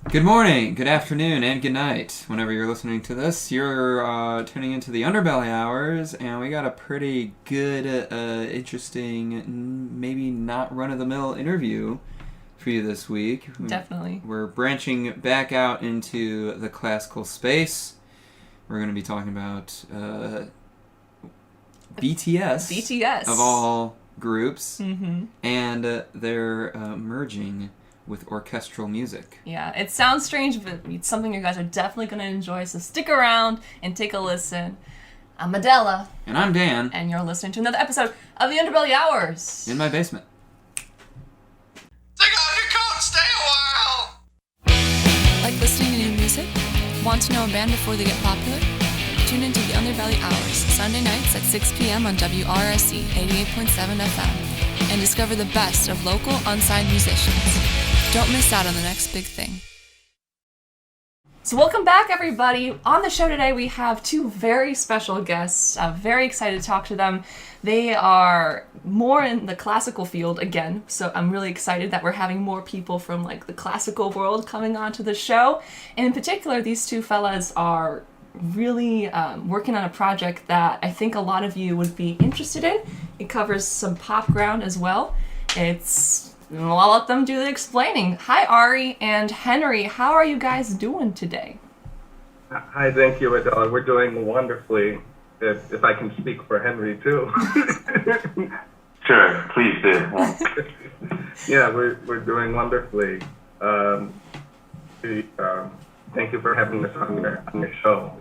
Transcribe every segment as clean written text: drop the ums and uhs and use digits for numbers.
Good morning, good afternoon, and good night. Whenever you're listening to this, you're tuning into the Underbelly hours, and we got a pretty good, interesting, maybe not run-of-the-mill interview for you this week. Definitely. We're branching back out into the classical space. We're going to be talking about BTS, of all groups, and they're merging with orchestral music. Yeah, it sounds strange, but it's something you guys are definitely going to enjoy, so stick around and take a listen. I'm Adela. And I'm Dan. And you're listening to another episode of the Underbelly Hours. In my basement. Take off your coat, stay a while! Like listening to new music? Want to know a band before they get popular? Tune into the Underbelly Hours, Sunday nights at 6 p.m. on WRSC 88.7 FM, and discover the best of local unsigned musicians. Don't miss out on the next big thing. So welcome back, everybody. On the show today, we have two very special guests. I'm very excited to talk to them. They are more in the classical field again, so I'm really excited that we're having more people from like the classical world coming onto the show. And in particular, these two fellas are really working on a project that I think a lot of you would be interested in. It covers some pop ground as well. I'll let them do the explaining. Hi, Ari and Henry. How are you guys doing today? Hi, thank you, Adela. We're doing wonderfully. If I can speak for Henry, too. Sure, please do. Yeah, we're doing wonderfully. Thank you for having us on your show.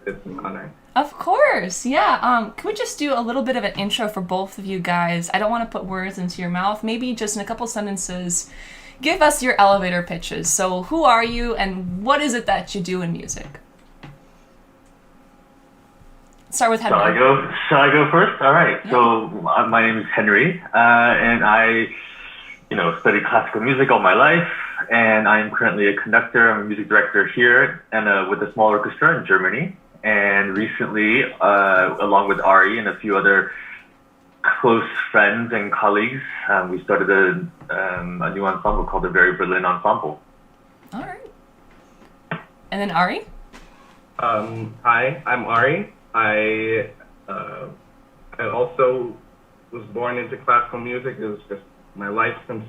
It's an honor. Of course, yeah. Can we just do a little bit of an intro for both of you guys? I don't want to put words into your mouth. Maybe just in a couple sentences, give us your elevator pitches. So who are you and what is it that you do in music? Start with Henry. Shall I go first? All right. Yeah. So my name is Henry, and I, studied classical music all my life, and I'm currently a conductor. I'm a music director here and with a small orchestra in Germany. And recently, along with Ari and a few other close friends and colleagues, we started a new ensemble called the Very Berlin Ensemble. All right. And then Ari? Hi, I'm Ari. I also was born into classical music. It was just my life since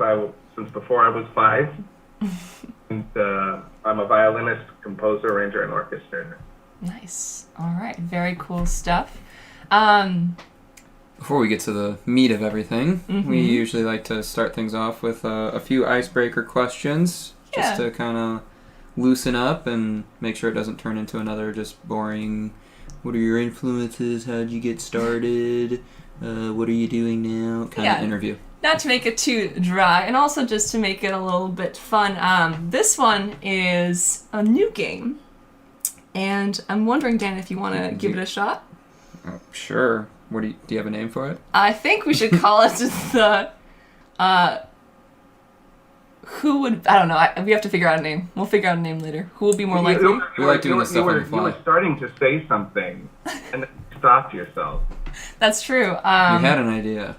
before I was 5. And I'm a violinist, composer, arranger, and orchestrator. Nice. All right. Very cool stuff. Before we get to the meat of everything, we usually like to start things off with a few icebreaker questions, just to kind of loosen up and make sure it doesn't turn into another just boring, what are your influences, how'd you get started, what are you doing now, kind of interview. Not to make it too dry, and also just to make it a little bit fun. This one is a new game. And I'm wondering, Dan, if you want to give it a shot? Sure. Do you have a name for it? I think we should call it the, I don't know, we have to figure out a name. We'll figure out a name later. Who will be more likely? We like doing this stuff on the fly. You were starting to say something, and then you stopped yourself. That's true. You had an idea.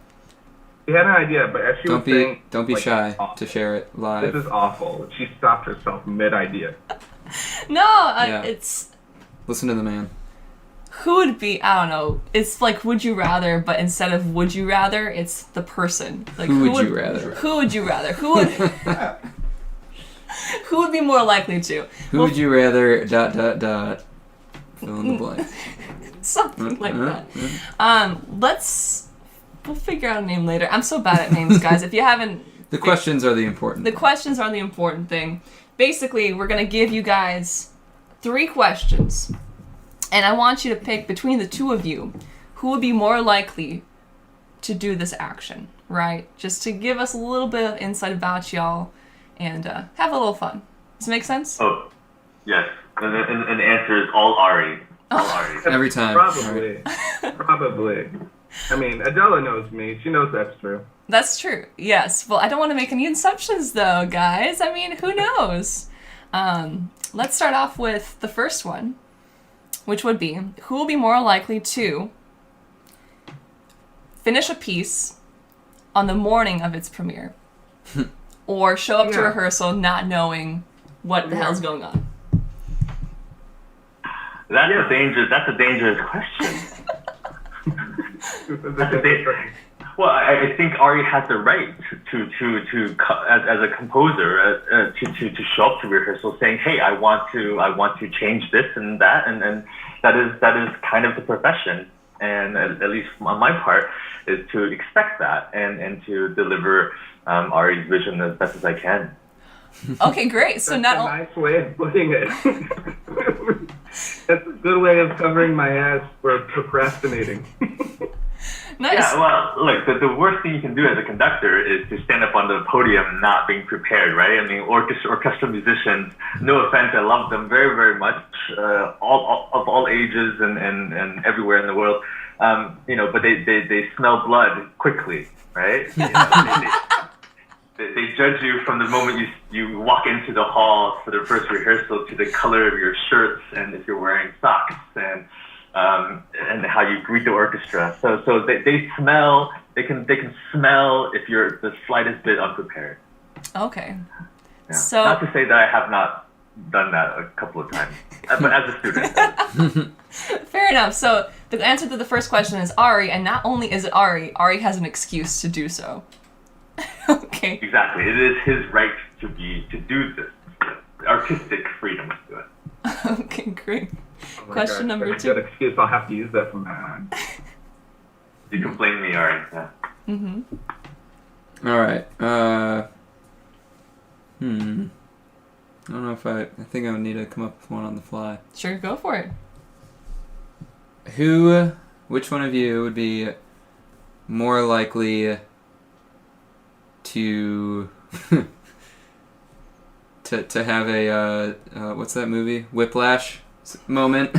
You had an idea, but as she was saying... Don't be shy to share it live. This is awful. She stopped herself mid-idea. No, it's... Listen to the man. Who would be, I don't know, it's like would you rather, but instead of would you rather, it's the person. Like, who would you rather? Who would you rather? Who would be more likely to? Who would you rather, ... fill in the blank. Something like that. We'll figure out a name later. I'm so bad at names, guys. If you haven't... The questions are the important thing. The questions are the important thing. Basically, we're going to give you guys 3 questions. And I want you to pick between the two of you who would be more likely to do this action, right? Just to give us a little bit of insight about y'all and have a little fun. Does it make sense? Oh, yes. And the answer is all Ari. All Ari. Every time. Probably. I mean, Adela knows me. She knows that's true. That's true, yes. Well, I don't want to make any assumptions, though, guys. I mean, who knows? Let's start off with the first one, which would be, who will be more likely to finish a piece on the morning of its premiere or show up to rehearsal not knowing what the hell's going on? That's a dangerous question. Well, I think Ari has the right to as a composer to show up to rehearsal saying, "Hey, I want to change this and that," and that is kind of the profession. And at least on my part is to expect that and to deliver Ari's vision as best as I can. Okay, great. So That's a nice way of putting it. That's a good way of covering my ass for procrastinating. Nice. Yeah, well, look, the worst thing you can do as a conductor is to stand up on the podium not being prepared, right? I mean, orchestral musicians, no offense, I love them very, very much, all ages and everywhere in the world, but they smell blood quickly, right? They judge you from the moment you walk into the hall for the first rehearsal to the color of your shirts and if you're wearing socks and how you greet the orchestra. So they smell. They can smell if you're the slightest bit unprepared. Okay. Yeah. So not to say that I have not done that a couple of times, but as a student. fair enough. So the answer to the first question is Ari, and not only is it Ari has an excuse to do so. Okay. Exactly. It is his right to do this. Artistic freedom to do it. Okay, great. Oh Question number That's 2. a good excuse. I'll have to use that from now on. You can blame me, Ari. Yeah. Mm-hmm. All right. I don't know if I think I would need to come up with one on the fly. Sure, go for it. Which one of you would be more likely to to have a what's that movie? Whiplash moment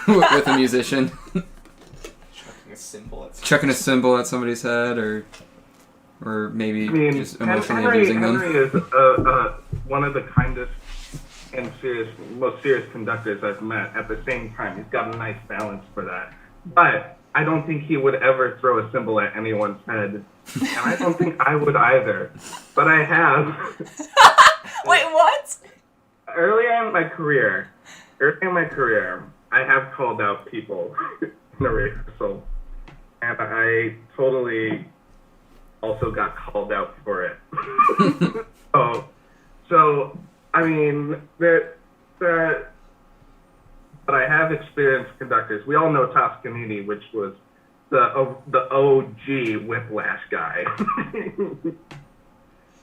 with a musician chucking a cymbal at somebody's head, or maybe just emotionally abusing them. Henry is one of the kindest and most serious conductors I've met. At the same time, he's got a nice balance for that. But I don't think he would ever throw a cymbal at anyone's head, and I don't think I would either. But I have. Wait, what? Early in my career, I have called out people in a rehearsal, and I totally also got called out for it. So I mean, but I have experienced conductors. We all know Toscanini, which was the OG Whiplash guy.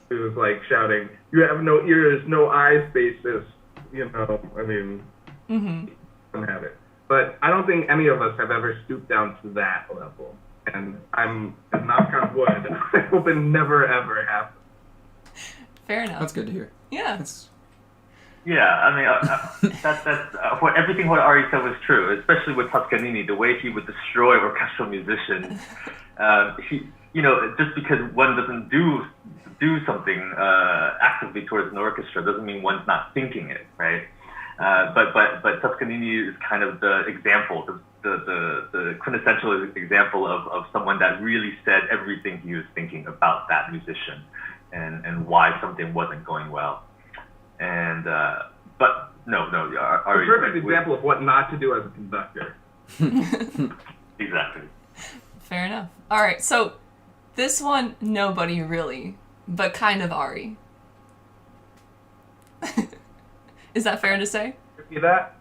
He was like shouting, "You have no ears, no eyes, bassist." I mean, don't have it. But I don't think any of us have ever stooped down to that level. And I'm knock on wood. I hope it never ever happens. Fair enough. That's good to hear. Yeah. Yeah, I mean, that's everything what Ari said was true, especially with Toscanini, the way he would destroy orchestral musicians. Just because one doesn't do something actively towards an orchestra doesn't mean one's not thinking it, right? But Toscanini is kind of the example, the quintessential example of someone that really said everything he was thinking about that musician and why something wasn't going well. And but no, Ari, a perfect example of what not to do as a conductor. Exactly. Fair enough. All right, so this one, nobody really, but kind of Ari. Is that fair to say? See that?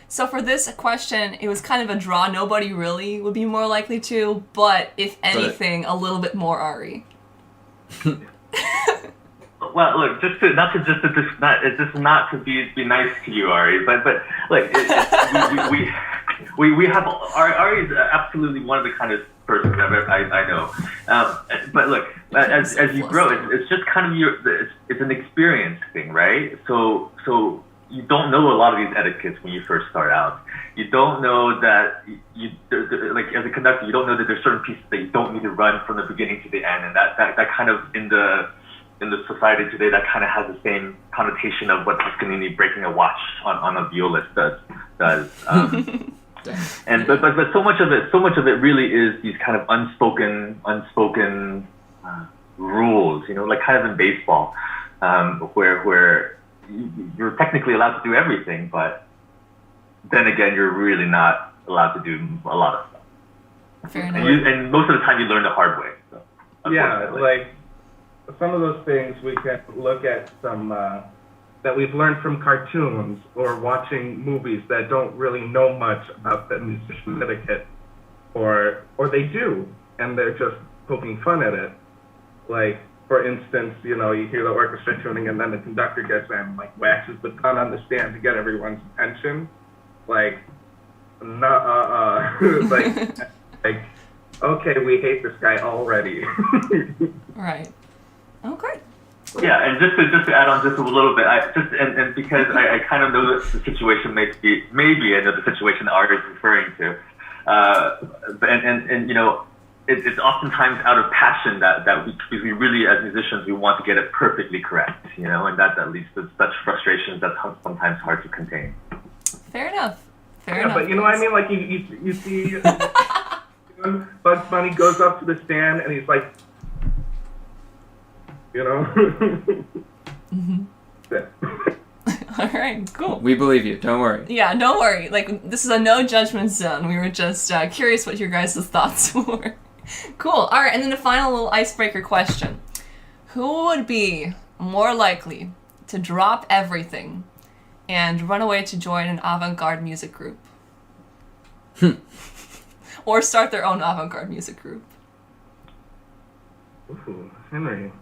So for this question, it was kind of a draw. Nobody really would be more likely to, but if anything, a little bit more Ari. Well, look, not to be nice to you, Ari, but like we have Ari is absolutely one of the kindest persons I know. But look, as you grow, it's just kind of it's an experience thing, right? So you don't know a lot of these etiquettes when you first start out. You don't know that like as a conductor, you don't know that there's certain pieces that you don't need to run from the beginning to the end, and that kind of in the society today, that kind of has the same connotation of what Toscanini breaking a watch on a violist does. And but so much of it really is these kind of unspoken rules, like kind of in baseball, where you're technically allowed to do everything, but then again, you're really not allowed to do a lot of stuff. Fair enough. And most of the time, you learn the hard way. So, Yeah, like some of those things we can look at some that we've learned from cartoons or watching movies that don't really know much about the musician etiquette, or they do, and they're just poking fun at it. Like, for instance, you hear the orchestra tuning, and then the conductor gets in and like waxes the gun on the stand to get everyone's attention. Like, like, okay, we hate this guy already. Right. Okay. Yeah, and just to add on just a little bit, and because I kind of know that the situation maybe I know the situation Art is referring to, it's oftentimes out of passion that we really, as musicians, we want to get it perfectly correct, and that leads to such frustrations that's sometimes hard to contain. Fair enough. Fair enough. But you know what I mean? Like you see Bugs Bunny goes up to the stand and he's like, Mm-hmm. All right, cool. We believe you. Don't worry. Yeah, don't worry. Like, this is a no judgment zone. We were just curious what your guys' thoughts were. Cool. All right, and then the final little icebreaker question. Who would be more likely to drop everything and run away to join an avant-garde music group? Or start their own avant-garde music group? Ooh, Henry.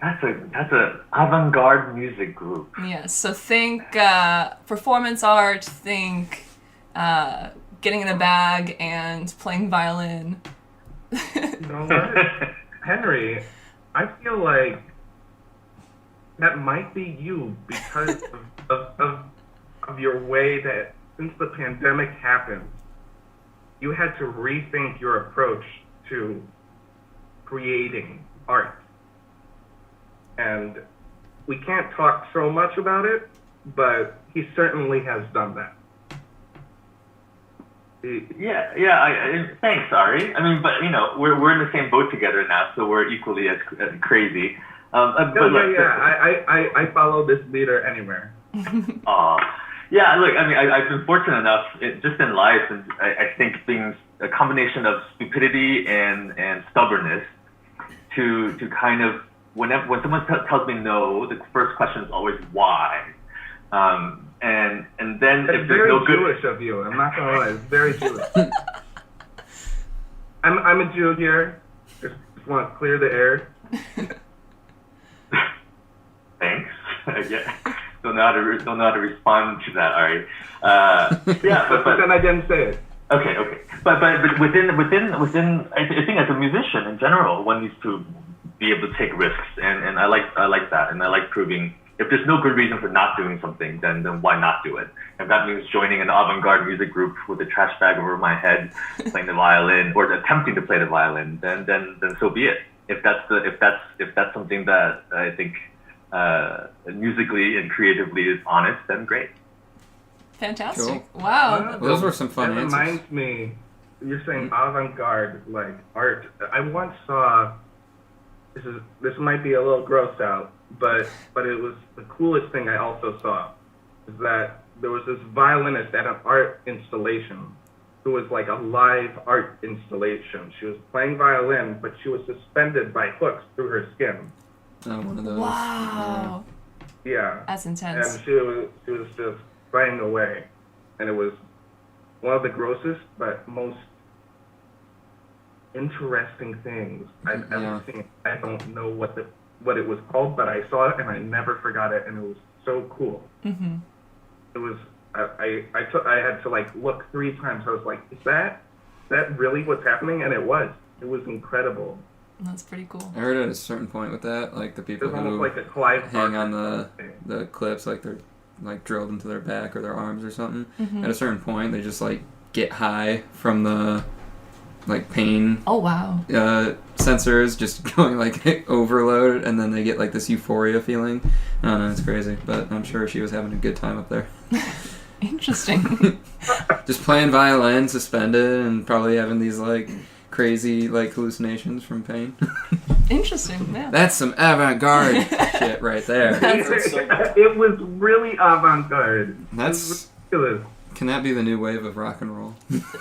That's a avant-garde music group. Yes, so think performance art, think getting in a bag and playing violin. You know what? Henry, I feel like that might be you because of your way that since the pandemic happened, you had to rethink your approach to creating art. And we can't talk so much about it, but he certainly has done that. Yeah. Thanks, Ari. I mean, but we're in the same boat together now, so we're equally as crazy. I follow this leader anywhere. Yeah. Look, I mean, I've been fortunate enough, just in life, and I think being a combination of stupidity and stubbornness to kind of when someone tells me no, the first question is always why. And then it's if there's no good... Jewish of you. I'm not gonna lie, it's very Jewish. I'm a Jew here. Just want to clear the air. Thanks. Yeah. Don't know how to respond to that, Ari. Yeah, but then I didn't say it. Okay. But within I think as a musician in general, one needs to be able to take risks, and I like that, and I like proving. If there's no good reason for not doing something, then why not do it? If that means joining an avant-garde music group with a trash bag over my head, playing the violin or attempting to play the violin, then so be it. If that's something that I think musically and creatively is honest, then great. Fantastic! Cool. Wow. Those were some fun answers. That reminds me, you're saying avant-garde like art. I once saw. This might be a little gross out, but it was the coolest thing I also saw is that there was this violinist at an art installation who was like a live art installation. She was playing violin, but she was suspended by hooks through her skin. Oh, one of those. Wow. Yeah. That's intense. And she was just playing away, and it was one of the grossest but most interesting things I've ever seen. I don't know what it was called, but I saw it and I never forgot it, and it was so cool. Mm-hmm. It was I had to like look 3 times. I was like, is that really what's happening? And it was incredible. That's pretty cool. I heard at a certain point with that, like the people who like a Clive hang on thing. the clips, like they're like drilled into their back or their arms or something. Mm-hmm. At a certain point, they just like get high from the like pain. Oh wow. Sensors just going like overload, and then they get like this euphoria feeling. I don't know, it's crazy, but I'm sure she was having a good time up there. Interesting. Just playing violin, suspended, and probably having these like crazy like hallucinations from pain. Interesting, yeah. That's some avant-garde shit right there. It was really avant-garde. That's Ridiculous. Can that be the new wave of rock and roll?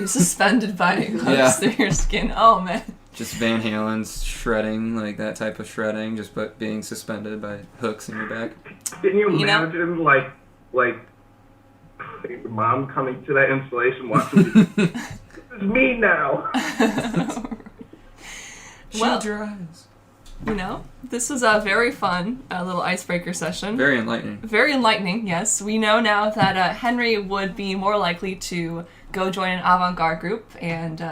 Suspended by hooks through your skin. Oh, man. Just Van Halen's shredding, like that type of shredding, just but being suspended by hooks in your back. Can you imagine, like mom coming to that installation, watching me? This is me now. Shield your eyes. You know, this was a very fun little icebreaker session. Very enlightening. Very enlightening, yes. We know now that Henry would be more likely to go join an avant-garde group and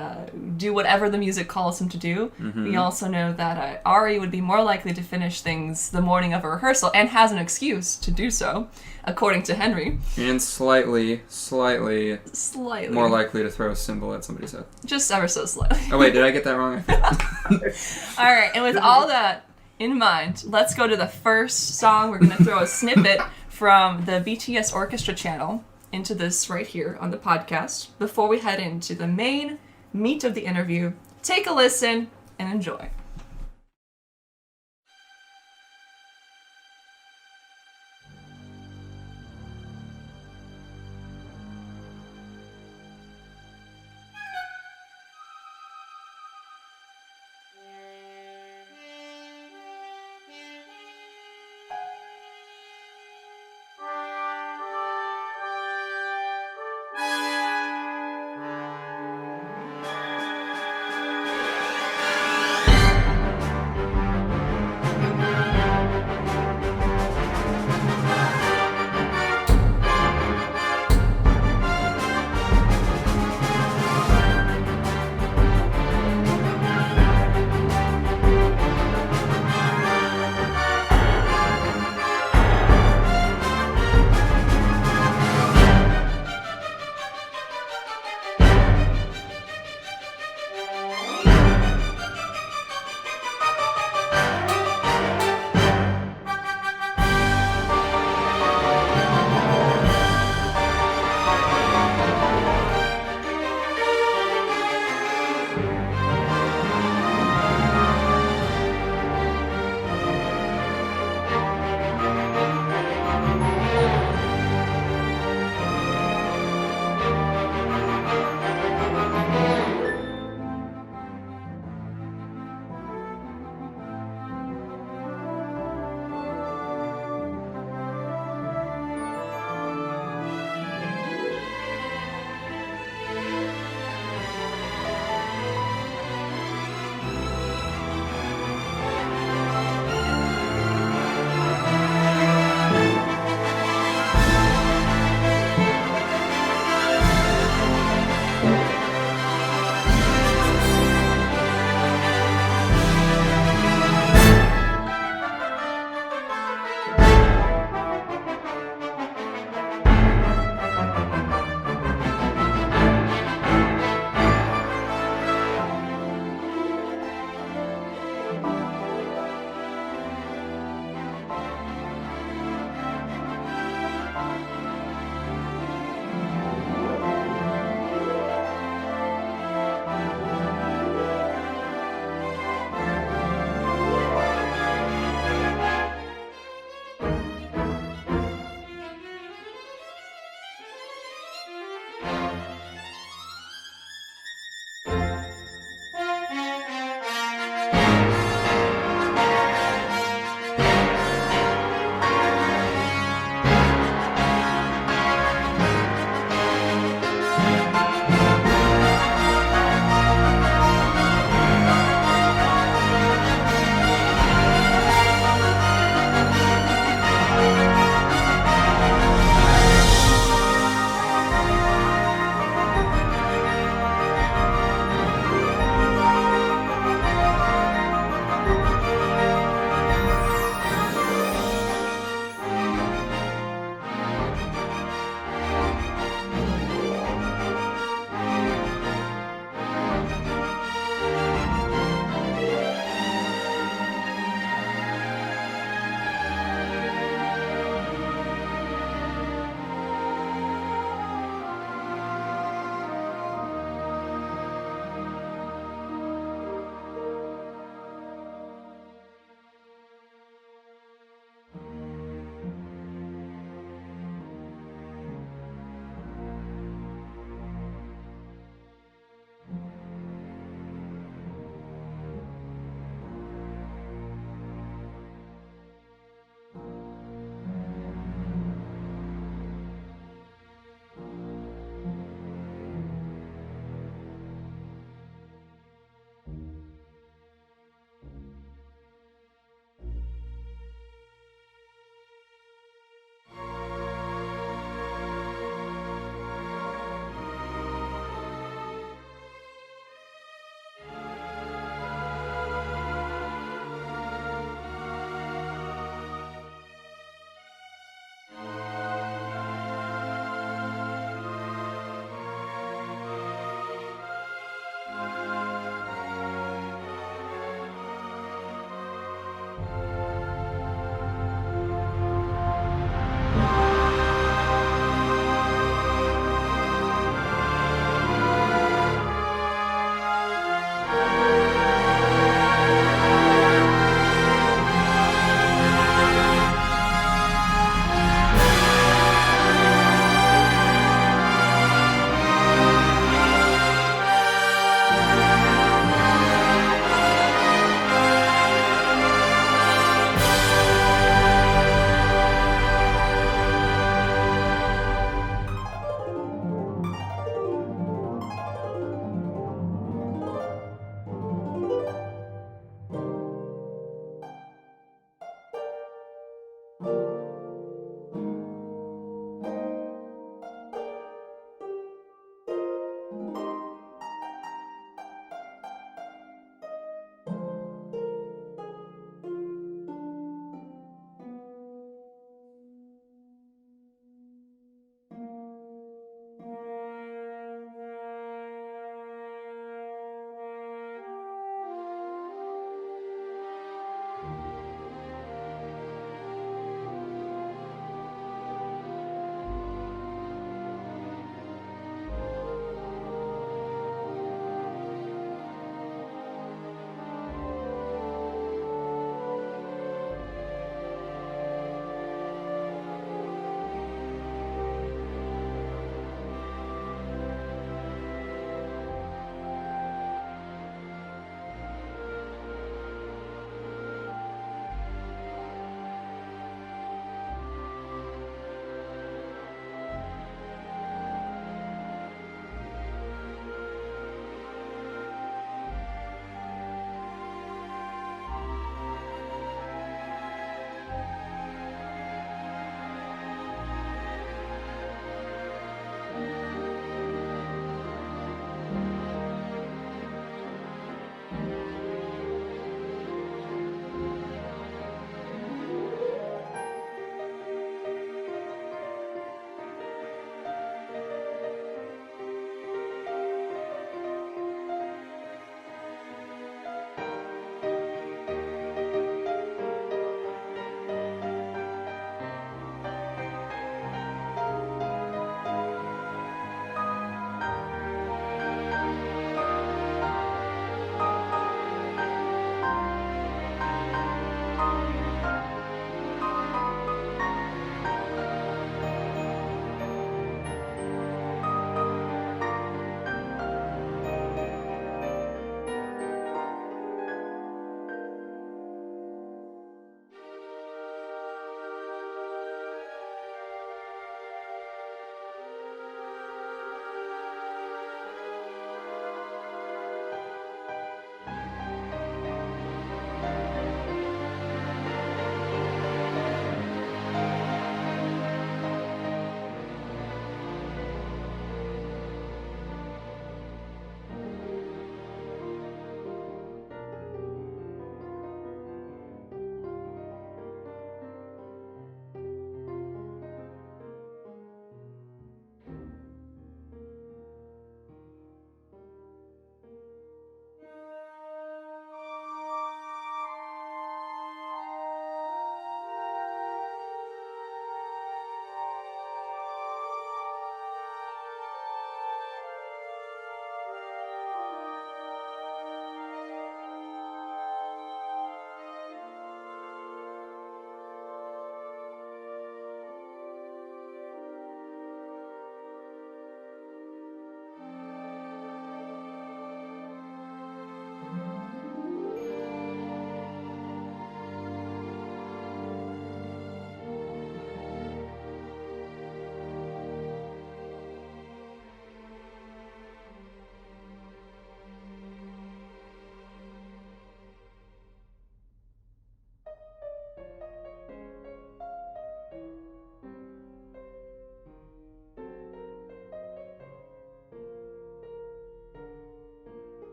do whatever the music calls him to do. Mm-hmm. We also know that Ari would be more likely to finish things the morning of a rehearsal and has an excuse to do so, according to Henry. And slightly more likely to throw a cymbal at somebody's head. Just ever so slightly. Oh wait, did I get that wrong? All right, and with all that in mind, let's go to the first song. We're going to throw a snippet from the BTS Orchestra channel into this right here on the podcast before we head into the main meat of the interview. Take a listen and enjoy.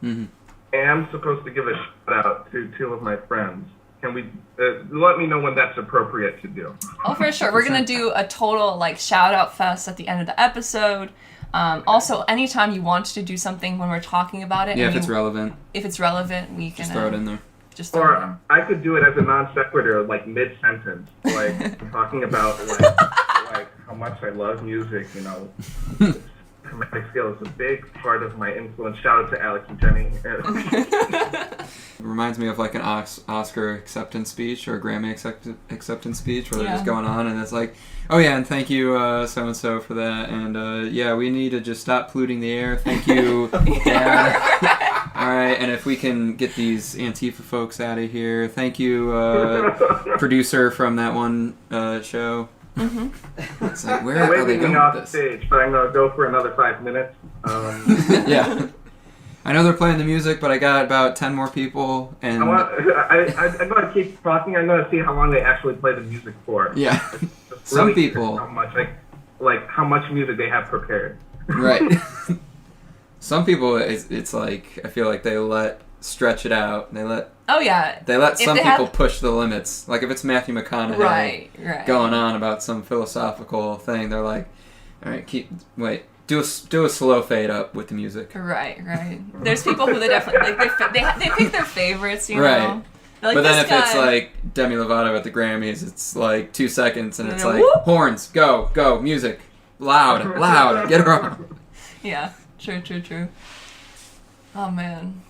Mm-hmm. I am supposed to give a shout out to two of my friends. Can we let me know when that's appropriate to do? Oh, for sure. We're going to do a total like shout out fest at the end of the episode. Also, anytime you want to do something when we're talking about it. Yeah, if it's relevant. If it's relevant, we can just throw it in there. Just throw it in. Or I could do it as a non sequitur, like mid sentence, like talking about like how much I love music. You know, chromatic scale is a big part of my influence. Shout out to Alex and Jenny. It reminds me of like an Oscar acceptance speech or a Grammy acceptance speech where they're just going on and it's like, oh yeah, and thank you so-and-so for that, and yeah, we need to just stop polluting the air. Thank you, Dad. All right, and if we can get these Antifa folks out of here. Thank you, producer from that one show. Mm-hmm. It's like, where are they going off with this? Stage, but I'm going to go for another 5 minutes. Yeah. I know they're playing the music, but I got about 10 more people, and I'm going to keep talking. I'm going to see how long they actually play the music for. Yeah. Really Some people how much like how much music they have prepared. Right. Some people it's like I feel like they stretch it out. They let some people push the limits. Like if it's Matthew McConaughey right. going on about some philosophical thing, they're like, all right, do a slow fade up with the music. Right. There's people who they definitely like. They pick their favorites, you know. Right. Like, but then if it's like Demi Lovato at the Grammys, it's like 2 seconds and it's like horns, go, music, loud, get her on. Yeah, true. Oh man,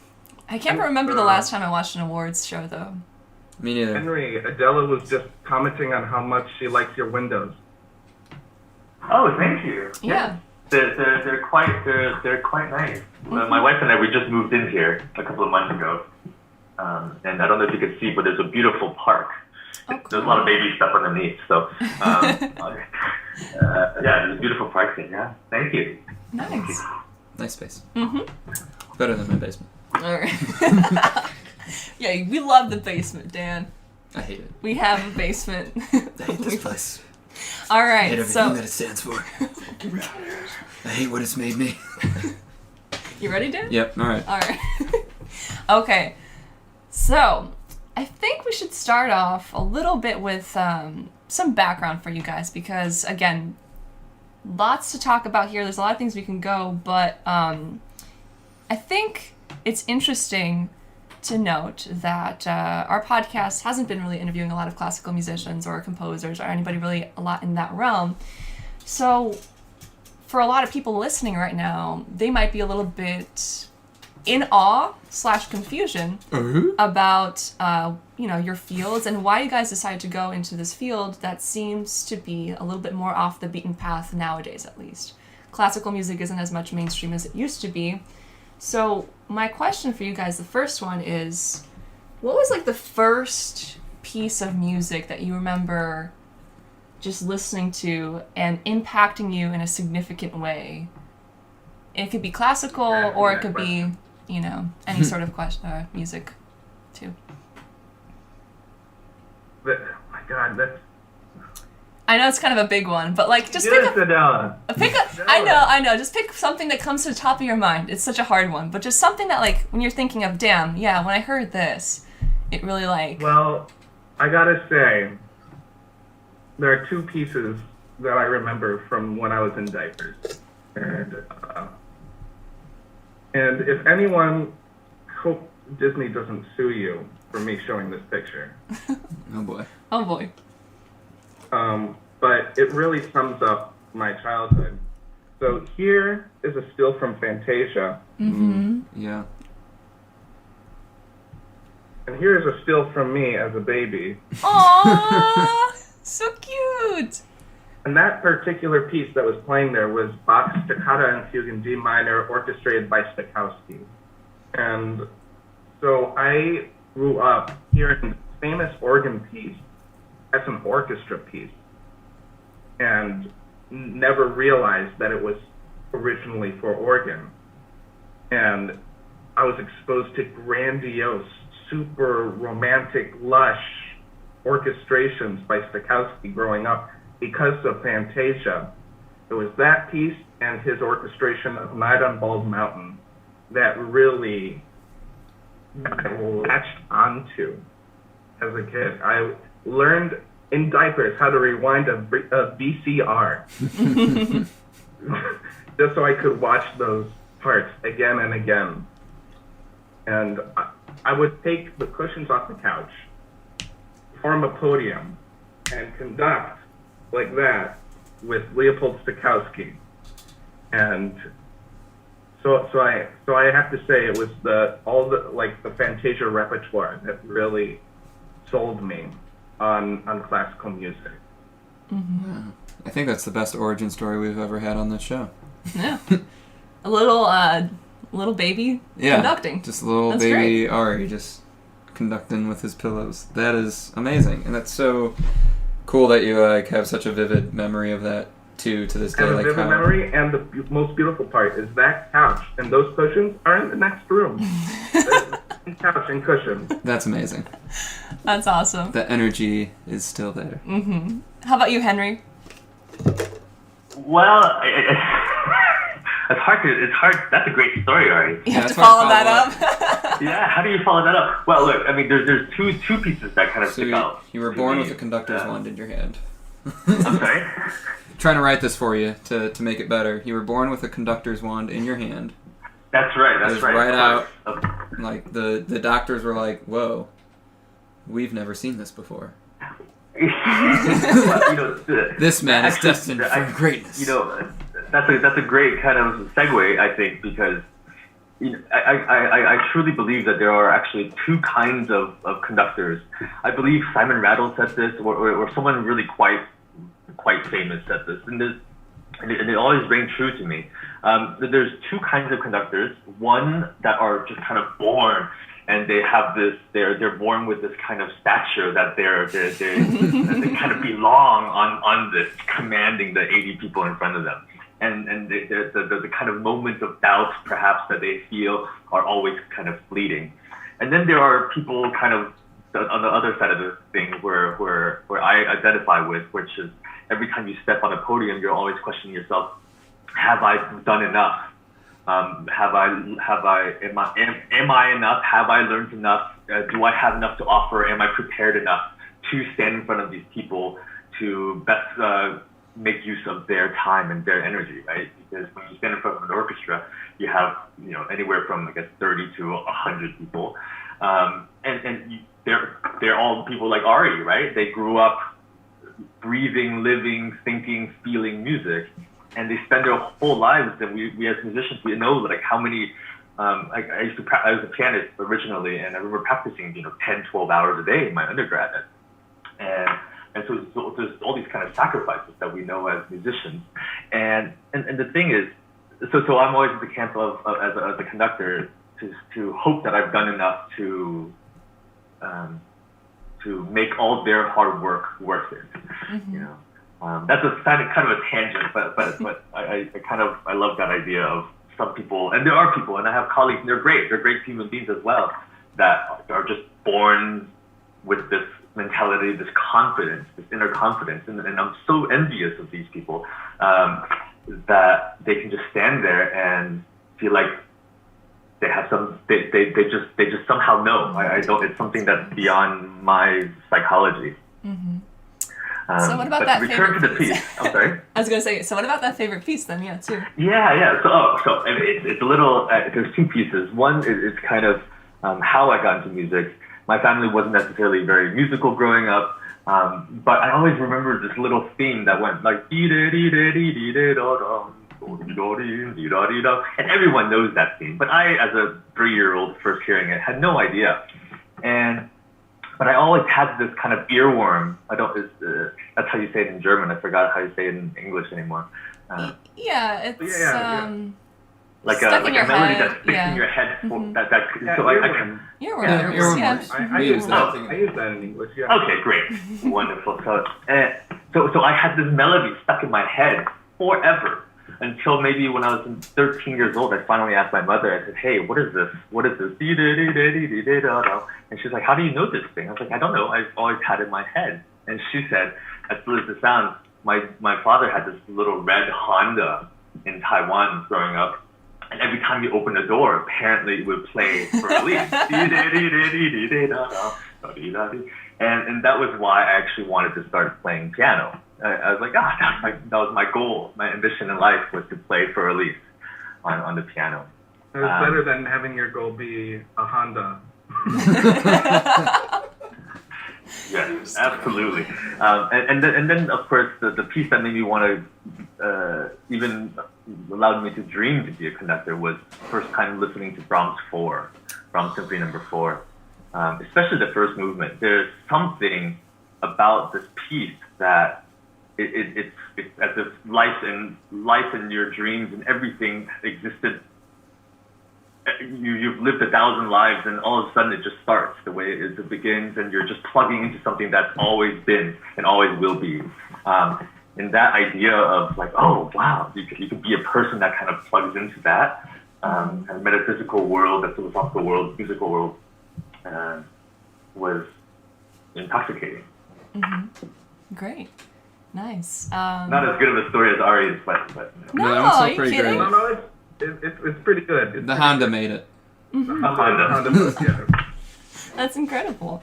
I can't remember the last time I watched an awards show though. Me neither. Henry, Adela was just commenting on how much she likes your windows. Oh, thank you. Yeah. They're quite nice. Mm-hmm. My wife and I, we just moved in here a couple of months ago, and I don't know if you can see, but there's a beautiful park. Oh, cool. There's a lot of baby stuff underneath, so yeah, there's a beautiful park there. Yeah, thank you. Nice. Nice space. Mm-hmm. Better than my basement. All right. Yeah, we love the basement, Dan. I hate it. We have a basement. I hate this place. All right, I hate everything that it stands for. I hate what it's made me. You ready, Dan? Yep, all right. Okay, so I think we should start off a little bit with some background for you guys because, again, lots to talk about here. There's a lot of things we can go, but I think it's interesting to note that our podcast hasn't been really interviewing a lot of classical musicians or composers or anybody really a lot in that realm. So for a lot of people listening right now, they might be a little bit in awe / confusion about your fields and why you guys decided to go into this field that seems to be a little bit more off the beaten path nowadays, at least. Classical music isn't as much mainstream as it used to be. So my question for you guys, the first one is, what was like the first piece of music that you remember just listening to and impacting you in a significant way? It could be classical or it could be, any sort of music too. But, oh my God, that's... I know it's kind of a big one, but like just Adela. I know. Just pick something that comes to the top of your mind. It's such a hard one, but just something that like when you're thinking of, damn, yeah, when I heard this, it really like. Well, I gotta say, there are two pieces that I remember from when I was in diapers, and if anyone, hope Disney doesn't sue you for me showing this picture. Oh boy. Oh boy. But it really sums up my childhood. So here is a still from Fantasia. Mm-hmm. Yeah. And here is a still from me as a baby. Aww, so cute. And that particular piece that was playing there was Bach's Toccata and Fugue in D minor, orchestrated by Stokowski. And so I grew up hearing the famous organ piece as an orchestra piece, and never realized that it was originally for organ. And I was exposed to grandiose, super romantic, lush orchestrations by Stokowski growing up because of Fantasia. It was that piece and his orchestration of Night on Bald Mountain that really I latched onto as a kid. I learned in diapers how to rewind a VCR just so I could watch those parts again and again. And I would take the cushions off the couch, form a podium, and conduct like that with Leopold Stokowski. And so I have to say it was the Fantasia repertoire that really sold me on classical music. Mm-hmm. I think that's the best origin story we've ever had on this show. Yeah. A little baby conducting. Just a little that's baby great. Ari just conducting with his pillows. That is amazing. And that's so cool that you have such a vivid memory of that too to this day. I have a vivid memory, and the most beautiful part is that couch and those cushions are in the next room. Couch and cushions. That's amazing. That's awesome. The energy is still there. Mm-hmm. How about you, Henry? Well, it's hard. That's a great story, Ari. You have to follow that up. Yeah, how do you follow that up? Well, look, I mean, there's two pieces that kind of stick out. You were born with a conductor's wand in your hand. I'm sorry? Trying to write this for you to make it better. You were born with a conductor's wand in your hand. That's right. It was right out. Like the doctors were like, "Whoa, we've never seen this before." Well, this man is destined for greatness. That's a great kind of segue, I think, because I truly believe that there are actually two kinds of conductors. I believe Simon Rattle said this, or someone really quite famous said this, and it always rang true to me. There's two kinds of conductors. One that are just kind of born, and they have this. They're born with this kind of stature that that they kind of belong on this, commanding the 80 people in front of them. And the kind of moments of doubt, perhaps, that they feel are always kind of fleeting. And then there are people kind of on the other side of the thing where I identify with, which is every time you step on a podium, you're always questioning yourself, have I done enough? Am I enough? Have I learned enough? Do I have enough to offer? Am I prepared enough to stand in front of these people to best make use of their time and their energy, right? Because when you stand in front of an orchestra, you have anywhere from 30 to 100 people, and they're all people like Ari, right? They grew up breathing, living, thinking, feeling music, and they spend their whole lives. And we as musicians, we know like how many. I was a pianist originally, and I remember practicing 10, 12 hours a day in my undergrad, and so there's all these kind of sacrifices that we know as musicians, and the thing is, so I'm always in the camp of as a conductor to hope that I've done enough to make all their hard work worth it. Mm-hmm. That's a kind of a tangent, but I love that idea of some people, and there are people, and I have colleagues, and they're great human beings as well, that are just born with this mentality, this confidence, this inner confidence, and I'm so envious of these people that they can just stand there and feel like they have they just somehow know. I don't. It's something that's beyond my psychology. Mm-hmm. So what about that favorite piece? I'm sorry. I was gonna say. So what about that favorite piece then? Yeah, too. Yeah. So I mean, it's a little. There's two pieces. One is kind of how I got into music. My family wasn't necessarily very musical growing up, but I always remember this little theme that went like and everyone knows that theme. But I, as a 3-year-old, first hearing it, had no idea. But I always had this kind of earworm. That's how you say it in German. I forgot how you say it in English anymore. It's like a melody that sticks in your head. I use that in English. Yeah. Okay, great, wonderful. So I had this melody stuck in my head forever until maybe when I was 13 years old. I finally asked my mother. I said, "Hey, what is this? What is this?" And she's like, "How do you know this thing?" I was like, "I don't know. I've always had it in my head." And she said, as silly as it sounds, my father had this little red Honda in Taiwan growing up, And every time you open the door, apparently it would play for release. And that was why I actually wanted to start playing piano. I was like, that was my goal. My ambition in life was to play for release on the piano. It was better than having your goal be a Honda. Yes, absolutely. And then of course the piece that made me want to even allowed me to dream to be a conductor was first time listening to Brahms Symphony No. 4, especially the first movement. There's something about this piece that it's as if life and your dreams and everything existed. You've lived 1,000 lives, and all of a sudden it just starts the way it is. It begins, and you're just plugging into something that's always been and always will be. And that idea of like, oh wow, you could be a person that kind of plugs into that kind of metaphysical world, that philosophical world, musical world, was intoxicating. Mm-hmm. Great, nice. Not as good of a story as Ari's, but no, that was are you pretty kidding? great. No, it's pretty good. The Honda made it. Mm-hmm. Honda. That's incredible.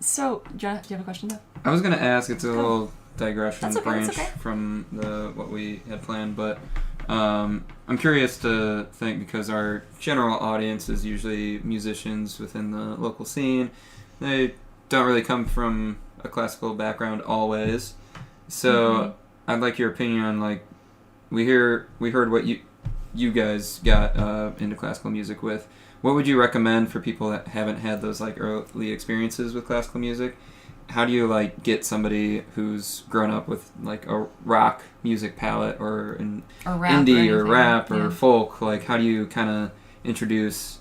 So, do you have a question though? I was gonna ask. It's a little digression That's okay, branch that's okay. from what we had planned, but I'm curious to think, because our general audience is usually musicians within the local scene. They don't really come from a classical background always, so I'd like your opinion on, like, we heard what you guys got into classical music with. What would you recommend for people that haven't had those like early experiences with classical music? How do you like get somebody who's grown up with like a rock music palette or an indie or rap or folk? Like, how do you kind of introduce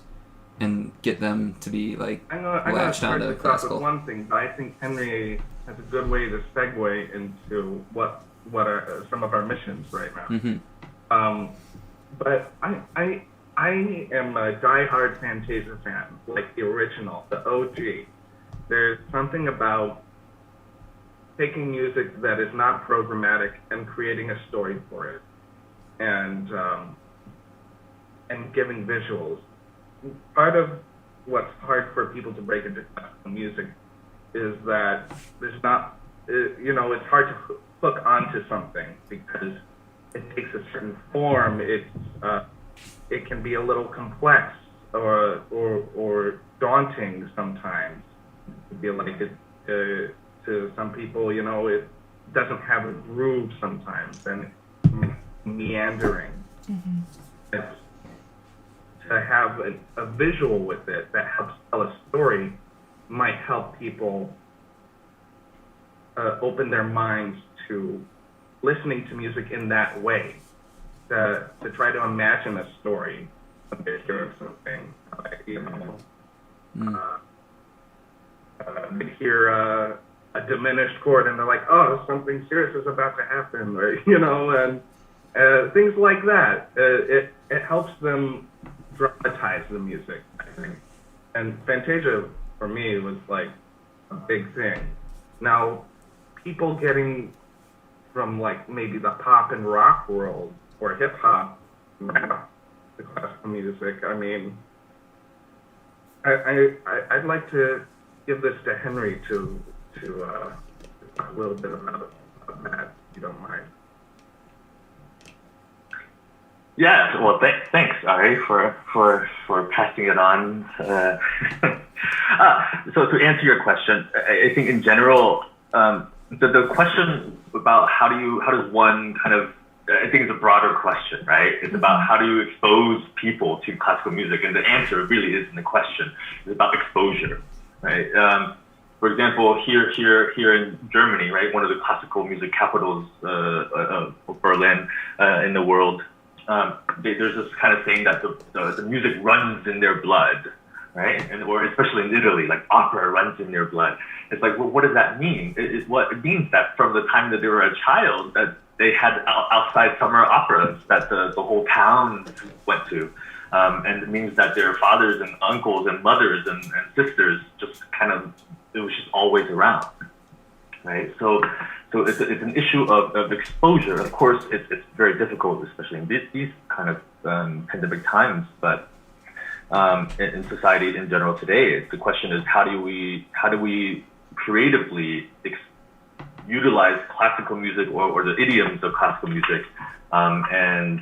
and get them to be like latched onto classical? With one thing, but I think Henry has a good way to segue into what are some of our missions right now. Mm-hmm. But I am a diehard Fantasia fan, like the original, the OG. There's something about taking music that is not programmatic and creating a story for it, and giving visuals. Part of what's hard for people to break into classical music is that there's not, it's hard to hook onto something because it takes a certain form. It can be a little complex or daunting sometimes. It feel like it to some people, it doesn't have a groove sometimes, and it's meandering. Mm-hmm. It's, to have a visual with it that helps tell a story might help people open their minds to listening to music in that way, to try to imagine a story when they're hearing something. They hear a diminished chord and they're like, oh, something serious is about to happen, or, and things like that. It helps them dramatize the music, I think. And Fantasia, for me, was like a big thing. Now, people getting from like maybe the pop and rock world or hip hop rap to classical music, I mean, I'd like to give this to Henry to talk a little bit about that, if you don't mind. Yeah, well, thanks, Ari, for passing it on. So to answer your question, I think in general, the question about how does one kind of, I think it's a broader question, right? It's about how do you expose people to classical music, and the answer really isn't the question. It's about exposure, right? For example, here in Germany, right, one of the classical music capitals of Berlin in the world. There's this kind of saying that the music runs in their blood, right? Or especially in Italy, like opera runs in their blood. It's like, well, what does that mean? It means that from the time that they were a child, that they had outside summer operas that the whole town went to. And it means that their fathers and uncles and mothers and sisters just kind of, it was just always around, right? So it's an issue of exposure. Of course, it's very difficult, especially in these kind of pandemic times, but in society in general today, the question is how do we creatively utilize classical music or the idioms of classical music, and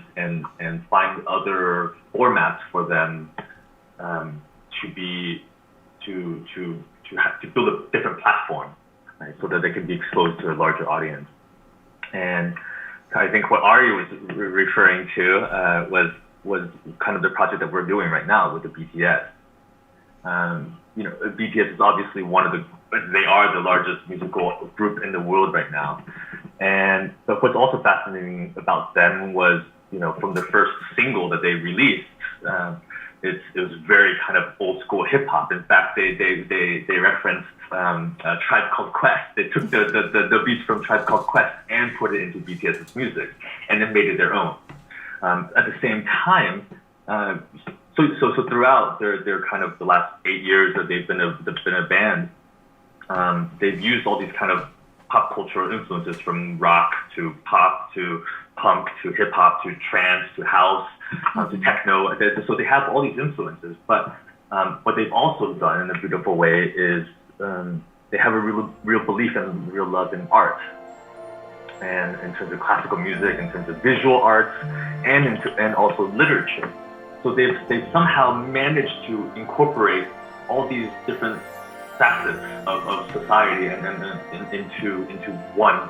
find other formats for them to build a different platform, right, so that they can be exposed to a larger audience. And I think what Ari was referring to was kind of the project that we're doing right now with the BTS. BTS is obviously they are the largest musical group in the world right now. But what's also fascinating about them was, from the first single that they released, it was very kind of old school hip hop. In fact, they referenced Tribe Called Quest. They took the beats from Tribe Called Quest and put it into BTS's music, and then made it their own. At the same time, so throughout their kind of the last 8 years that they've been a band, they've used all these kind of pop cultural influences, from rock to pop to punk to hip hop to trance to house to techno. So they have all these influences, but what they've also done in a beautiful way is they have a real belief and real love in art, and in terms of classical music, in terms of visual arts, and also literature. So they've somehow managed to incorporate all these different facets of society and into one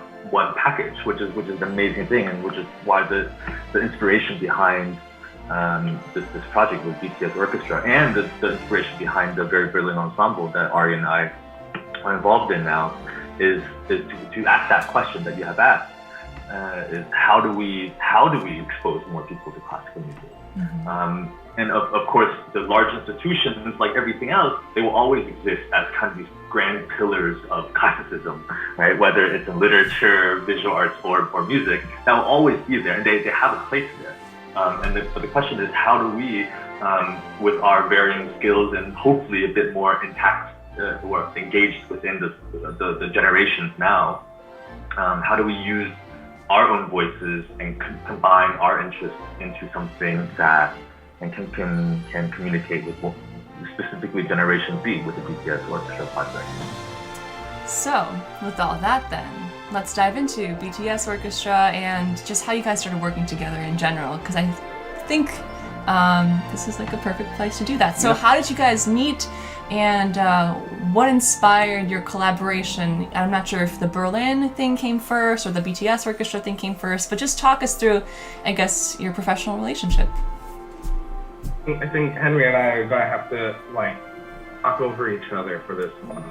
package, which is an amazing thing, and which is why the inspiration behind this project with BTS Orchestra, and the inspiration behind the very brilliant ensemble that Ari and I are involved in now, is to ask that question that you have asked. Is how do we expose more people to classical music? Mm-hmm. And of course, the large institutions, like everything else, they will always exist as kind of these grand pillars of classicism, right? Whether it's in literature, visual arts, or music, that will always be there, and they have a place there. But the question is, how do we, with our varying skills and hopefully a bit more intact or engaged within the generations now, how do we use our own voices and combine our interests into something that can communicate with specifically Generation Z with the BTS Orchestra project. So, with all that then, let's dive into BTS Orchestra and just how you guys started working together in general, because I think this is like a perfect place to do that. So how did you guys meet, and what inspired your collaboration? I'm not sure if the Berlin thing came first or the BTS Orchestra thing came first, but just talk us through, I guess, your professional relationship. I think Henry and I are going to have to talk over each other for this one.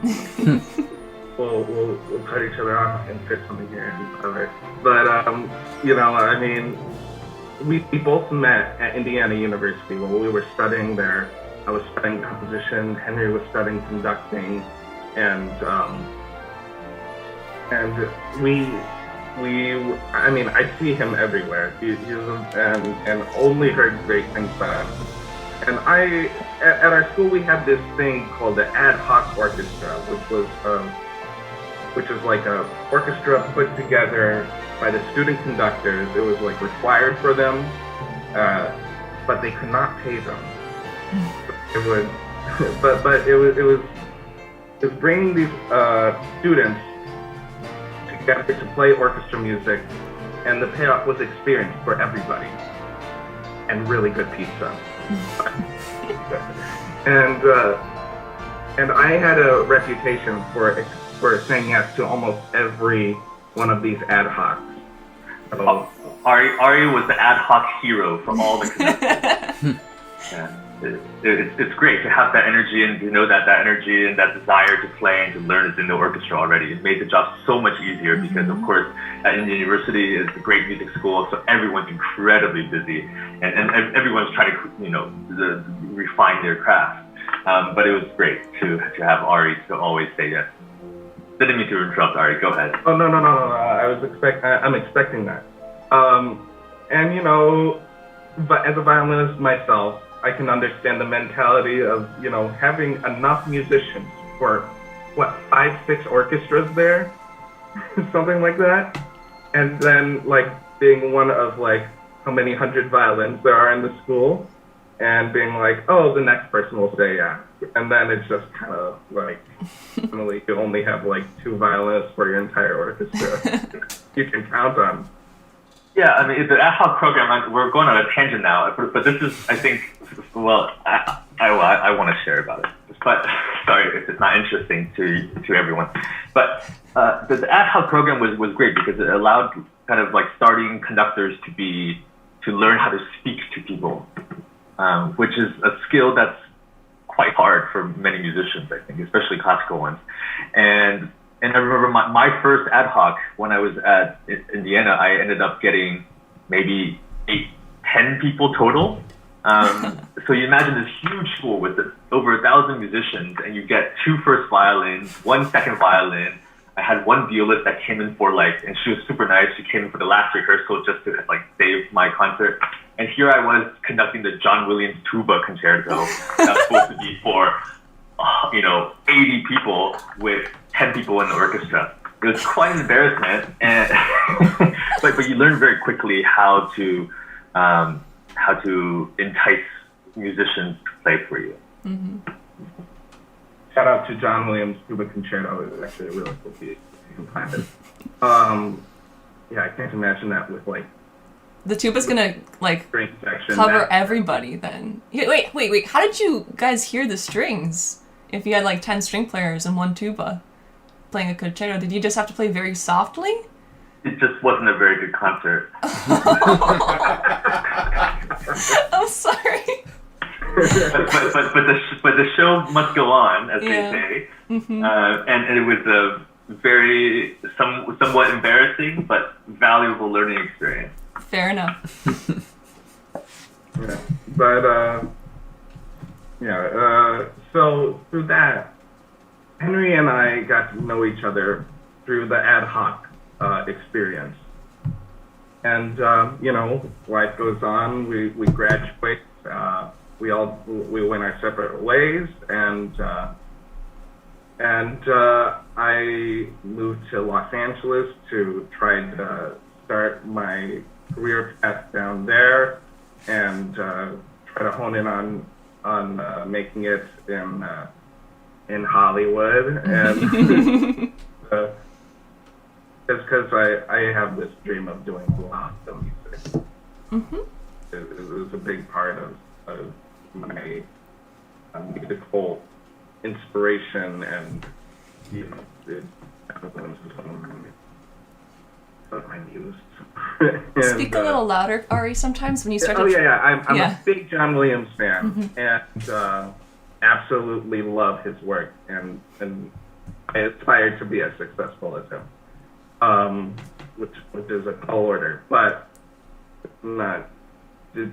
we'll cut each other off and fit something here and cover. But I mean, we both met at Indiana University when we were studying there. I was studying composition, Henry was studying conducting, and I see him everywhere. He's and only heard great things about him. And at our school we had this thing called the ad hoc orchestra, which is like a orchestra put together by the student conductors. It was like required for them, but they could not pay them. It was bringing these students together to play orchestra music, and the payoff was experience for everybody, and really good pizza. And I had a reputation for saying yes to almost every one of these ad hocs. So, Ari was the ad hoc hero for all the conductors. Yeah. It's great to have that energy, and to know that energy and that desire to play and to learn is in the orchestra already. It made the job so much easier because, of course, at Indiana University is a great music school, so everyone's incredibly busy, and everyone's trying to refine their craft. But it was great to have Ari to always say yes. Didn't mean to interrupt, Ari. Go ahead. Oh no! I'm expecting that. But as a violinist myself, I can understand the mentality of, having enough musicians for, 5-6 orchestras there? Something like that. And then, being one of, how many hundred violins there are in the school, and being like, oh, the next person will say yeah. And then it's just kind of like, normally you only have like 2 violinists for your entire orchestra. You can count on. Yeah, I mean, the ad hoc program, we're going on a tangent now, but this is, I think, well, I want to share about it. But sorry if it's not interesting to everyone. But the ad hoc program was great because it allowed kind of like starting conductors to learn how to speak to people, which is a skill that's quite hard for many musicians, I think, especially classical ones. And I remember my first ad hoc when I was at Indiana, I ended up getting maybe 10 people total. So you imagine this huge school with over 1,000 musicians, and you get 2 first violins, 1 second violin. I had 1 violist that came in for and she was super nice. She came in for the last rehearsal just to save my concert. And here I was conducting the John Williams tuba concerto. That's supposed to be for 80 people with 10 people in the orchestra. It was quite an embarrassment, and but you learn very quickly how to entice musicians to play for you. Mm-hmm. Shout out to John Williams' tuba concerto. It was actually a really cool piece. Yeah, I can't imagine that with the tuba's gonna string section cover everybody then. Wait, how did you guys hear the strings if you had 10 string players and 1 tuba playing a concerto? Did you just have to play very softly? It just wasn't a very good concert. I'm sorry. but the show must go on, as they say. Mm-hmm. And it was a very somewhat embarrassing but valuable learning experience. Fair enough. Yeah, but so through that, Henry and I got to know each other through the ad hoc experience. And life goes on. We graduate. We went our separate ways, and I moved to Los Angeles to try to start my career path down there, and try to hone in on making it in Hollywood, and because I have this dream of doing lots of music. Mm-hmm. It was a big part of my musical inspiration, and it was my muse. Speak a little louder, Ari, sometimes when you start to... I'm a big John Williams fan, and absolutely love his work, and I aspire to be as successful as him, which is a tall order, but not, it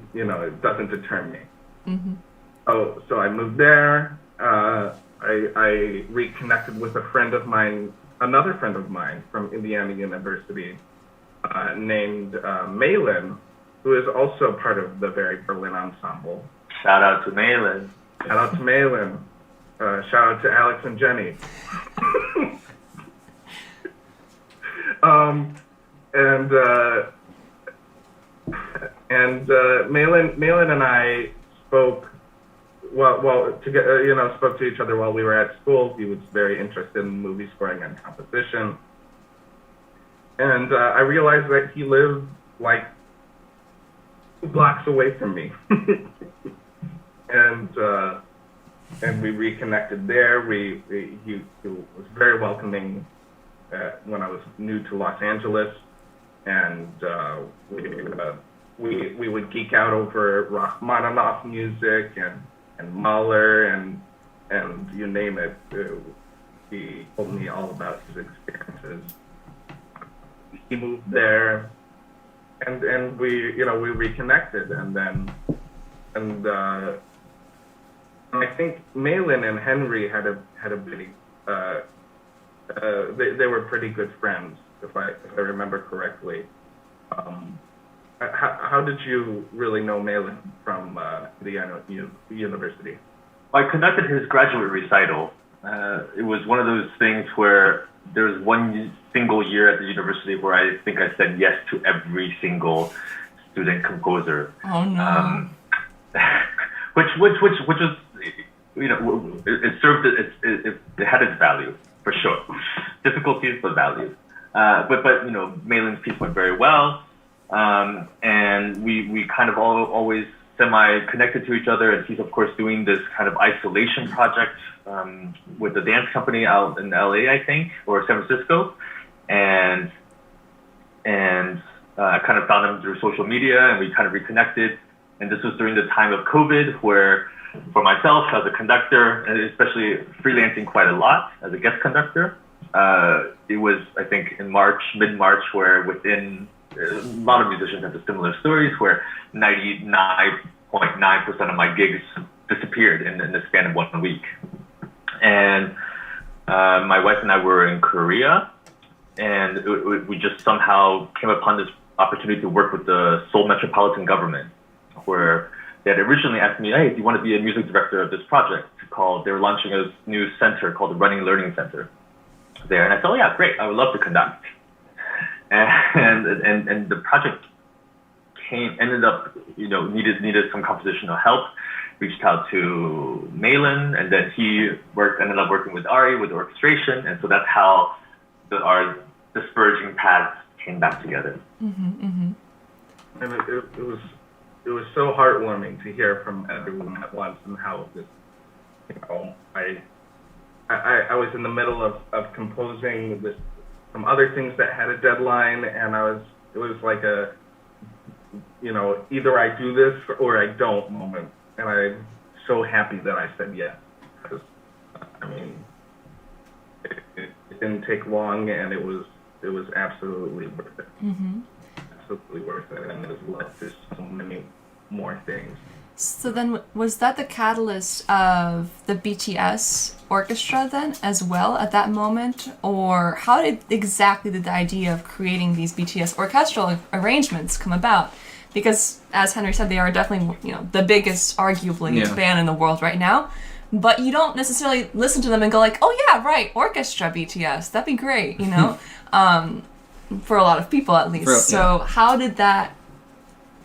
doesn't deter me. Mm-hmm. So I moved there. I reconnected with another friend of mine from Indiana University, named Malin, who is also part of the very Berlin ensemble. Shout out to Malin. Shout out to Malin. Shout out to Alex and Jenny. Malin and I spoke. Spoke to each other while we were at school. He was very interested in movie scoring and composition. And I realized that he lived 2 blocks away from me. And we reconnected there. He was very welcoming when I was new to Los Angeles, and we would geek out over Rachmaninoff music and Mahler and you name it. He told me all about his experiences. He moved there, and we reconnected, and I think Malin and Henry had a pretty they were pretty good friends, if I remember correctly. How did you really know Malin from Indiana University? I conducted his graduate recital. It was one of those things where there was one single year at the university where I think I said yes to every single student composer. Oh no. Which was, it served it had its value for sure. Difficulties but value. But Malin's piece went very well, and we kind of always semi-connected to each other. And he's of course doing this kind of isolation project with a dance company out in LA, I think, or San Francisco, and I kind of found him through social media, and we kind of reconnected. And this was during the time of COVID, where for myself as a conductor, and especially freelancing quite a lot as a guest conductor, it was, I think, in mid-March, where within a lot of musicians have the similar stories, where 99.9% of my gigs disappeared in the span of 1 week. And my wife and I were in Korea, and we just somehow came upon this opportunity to work with the Seoul Metropolitan Government, where they had originally asked me, hey, do you want to be a music director of this project? They were launching a new center called the Running Learning Center there. And I thought, oh, yeah, great, I would love to conduct. And the project ended up, needed some compositional help, reached out to Malin, and then he ended up working with Ari with orchestration. And so that's how our disperging paths came back together. Mm-hmm, mm-hmm. And it was so heartwarming to hear from everyone at once, and how this, I was in the middle of composing with some other things that had a deadline, and it was like a, either I do this or I don't moment. And I'm so happy that I said yes, because it didn't take long, and it was absolutely worth it. Mm-hmm. Absolutely worth it, and there's led to so many more things. So then, was that the catalyst of the BTS Orchestra then, as well, at that moment? Or how exactly did the idea of creating these BTS orchestral arrangements come about? Because, as Henry said, they are definitely, the biggest, arguably, band in the world right now. But you don't necessarily listen to them and go like, oh yeah, right, orchestra BTS, that'd be great, for a lot of people at least. So how did that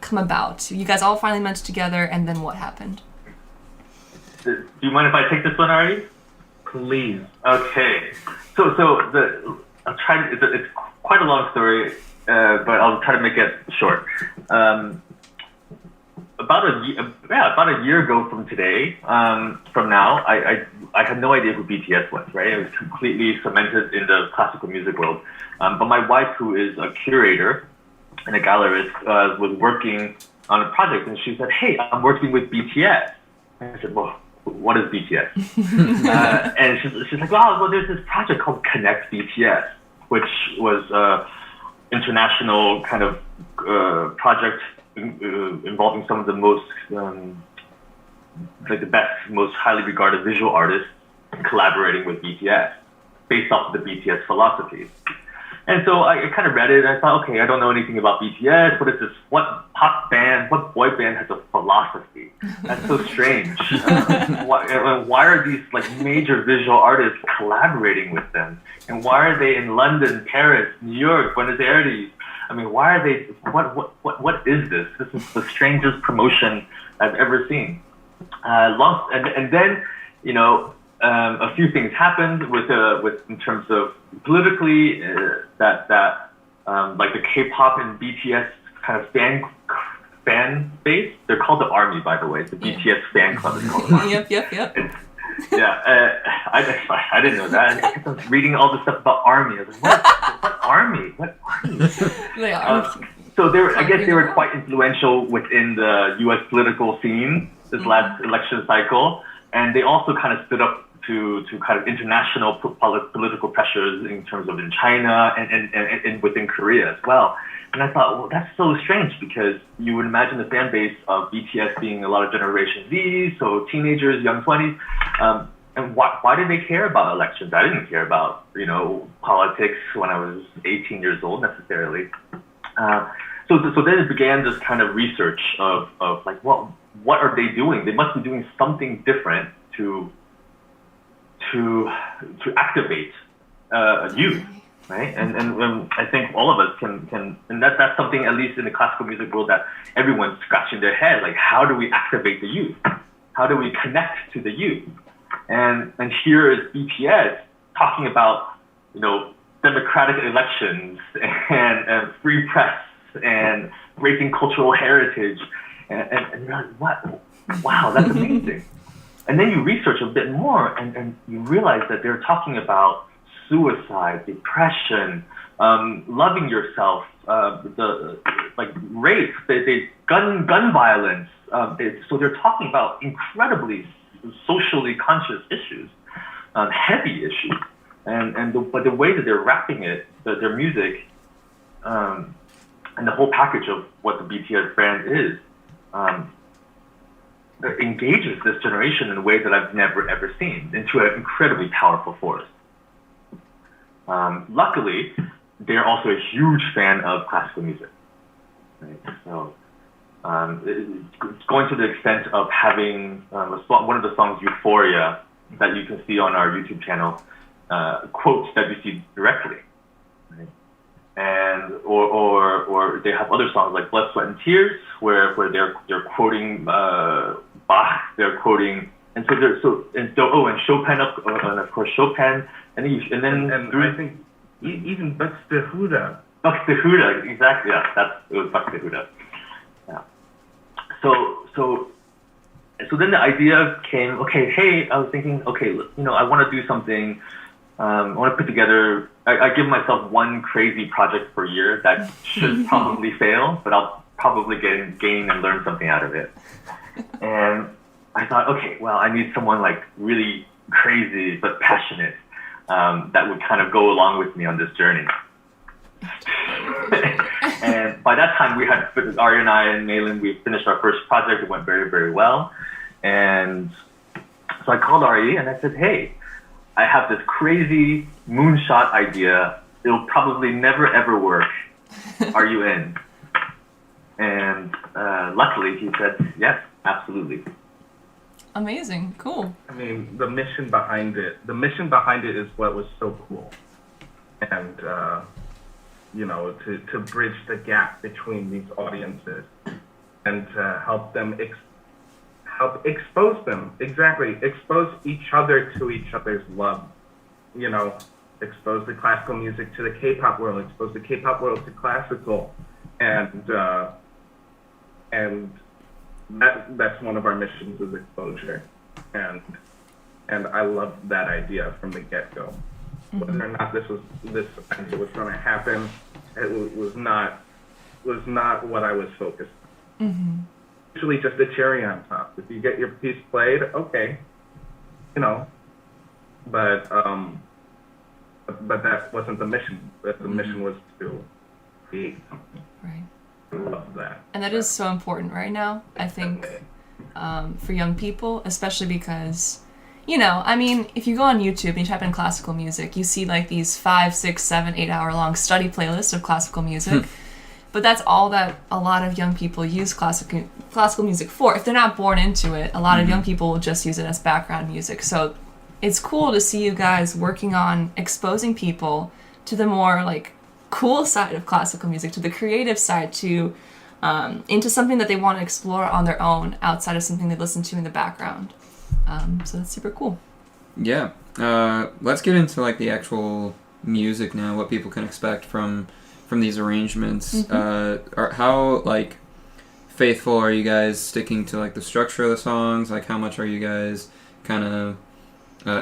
come about? You guys all finally met together, and then what happened? Do you mind if I take this one, Ari? Please. Okay. So I'll try. It's quite a long story, but I'll try to make it short. About a year ago from today, from now, I had no idea who BTS was, right? It was completely cemented in the classical music world. But my wife, who is a curator and a gallerist, was working on a project, and she said, hey, I'm working with BTS. And I said, well, what is BTS? And she's like, well, there's this project called Connect BTS, which was an international kind of project involving some of the most, the best, most highly regarded visual artists collaborating with BTS, based off of the BTS philosophy. And so I kind of read it, and I thought, okay, I don't know anything about BTS. What is this? What boy band has a philosophy? That's so strange. Why are these major visual artists collaborating with them? And why are they in London, Paris, New York, Buenos Aires? Why are they? What is this? This is the strangest promotion I've ever seen. And then, a few things happened with in terms of politically that like the K-pop and BTS kind of fan base. They're called the Army, by the way. The BTS fan club is called the Army. Yep. I didn't know that. I kept on reading all this stuff about Army. I was like, what Army? What Army? They are. So I guess they were quite influential within the U.S. political scene this last election cycle, and they also kind of stood up to kind of international political pressures in terms of in China and within Korea as well. And I thought, well, that's so strange, because you would imagine the fan base of BTS being a lot of Generation Z, so teenagers, young 20s. And why did they care about elections? I didn't care about, politics when I was 18 years old necessarily. So then it began this kind of research of like, what are they doing? They must be doing something different to activate youth, right? And I think all of us can and that's something, at least in the classical music world, that everyone's scratching their head, like, how do we activate the youth? How do we connect to the youth? And here is BTS talking about, democratic elections and free press and breaking cultural heritage, and you're like, what? Wow, that's amazing. And then you research a bit more, and you realize that they're talking about suicide, depression, loving yourself, rape, gun violence. So they're talking about incredibly socially conscious issues, heavy issues, but the way that they're rapping it, their music, and the whole package of what the BTS brand is, engages this generation in a way that I've never ever seen, into an incredibly powerful force. Luckily, they're also a huge fan of classical music. Right? So it's going to the extent of having one of the songs, Euphoria, that you can see on our YouTube channel, quotes Debussy directly. Right? And or they have other songs like Blood, Sweat, and Tears, where they're quoting Bach, they're quoting, and Chopin, and of course Chopin, and I think even Buxtehude. Buxtehude, exactly. Yeah, it was Buxtehude. Yeah. So then the idea came. Okay, hey, I was thinking, okay, I want to do something. I want to put together. I give myself one crazy project per year that should probably fail, but I'll probably gain and learn something out of it. And I thought, okay, well, I need someone like really crazy but passionate, that would kind of go along with me on this journey. And by that time, we had Ari and I and Malin. We finished our first project. It went very, very well. And so I called Ari and I said, hey, I have this crazy moonshot idea. It'll probably never, ever work. Are you in? And luckily, he said, yes, absolutely. Amazing. Cool. I mean, the mission behind it is what was so cool. And, to bridge the gap between these audiences and to help them expose them. Exactly. Expose each other to each other's love. Expose the classical music to the K-pop world, expose the K-pop world to classical. And that's one of our missions, is exposure. And I loved that idea from the get-go. Mm-hmm. Whether or not this idea was going to happen, it was not what I was focused on. Mm-hmm. Usually just a cherry on top. If you get your piece played, okay, but that wasn't the mission. The mission was to create something. Right. I love that. And that is so important right now, I think, for young people, especially because, if you go on YouTube and you type in classical music, you see like these 5, 6, 7, 8 hour long study playlists of classical music. But that's all that a lot of young people use classical music for. If they're not born into it, a lot of young people will just use it as background music. So it's cool to see you guys working on exposing people to the more like cool side of classical music, to the creative side, to into something that they want to explore on their own outside of something they listen to in the background. So that's super cool. Yeah. Let's get into like the actual music now, what people can expect from these arrangements. Mm-hmm. How like faithful are you guys sticking to like the structure of the songs? Like how much are you guys kind of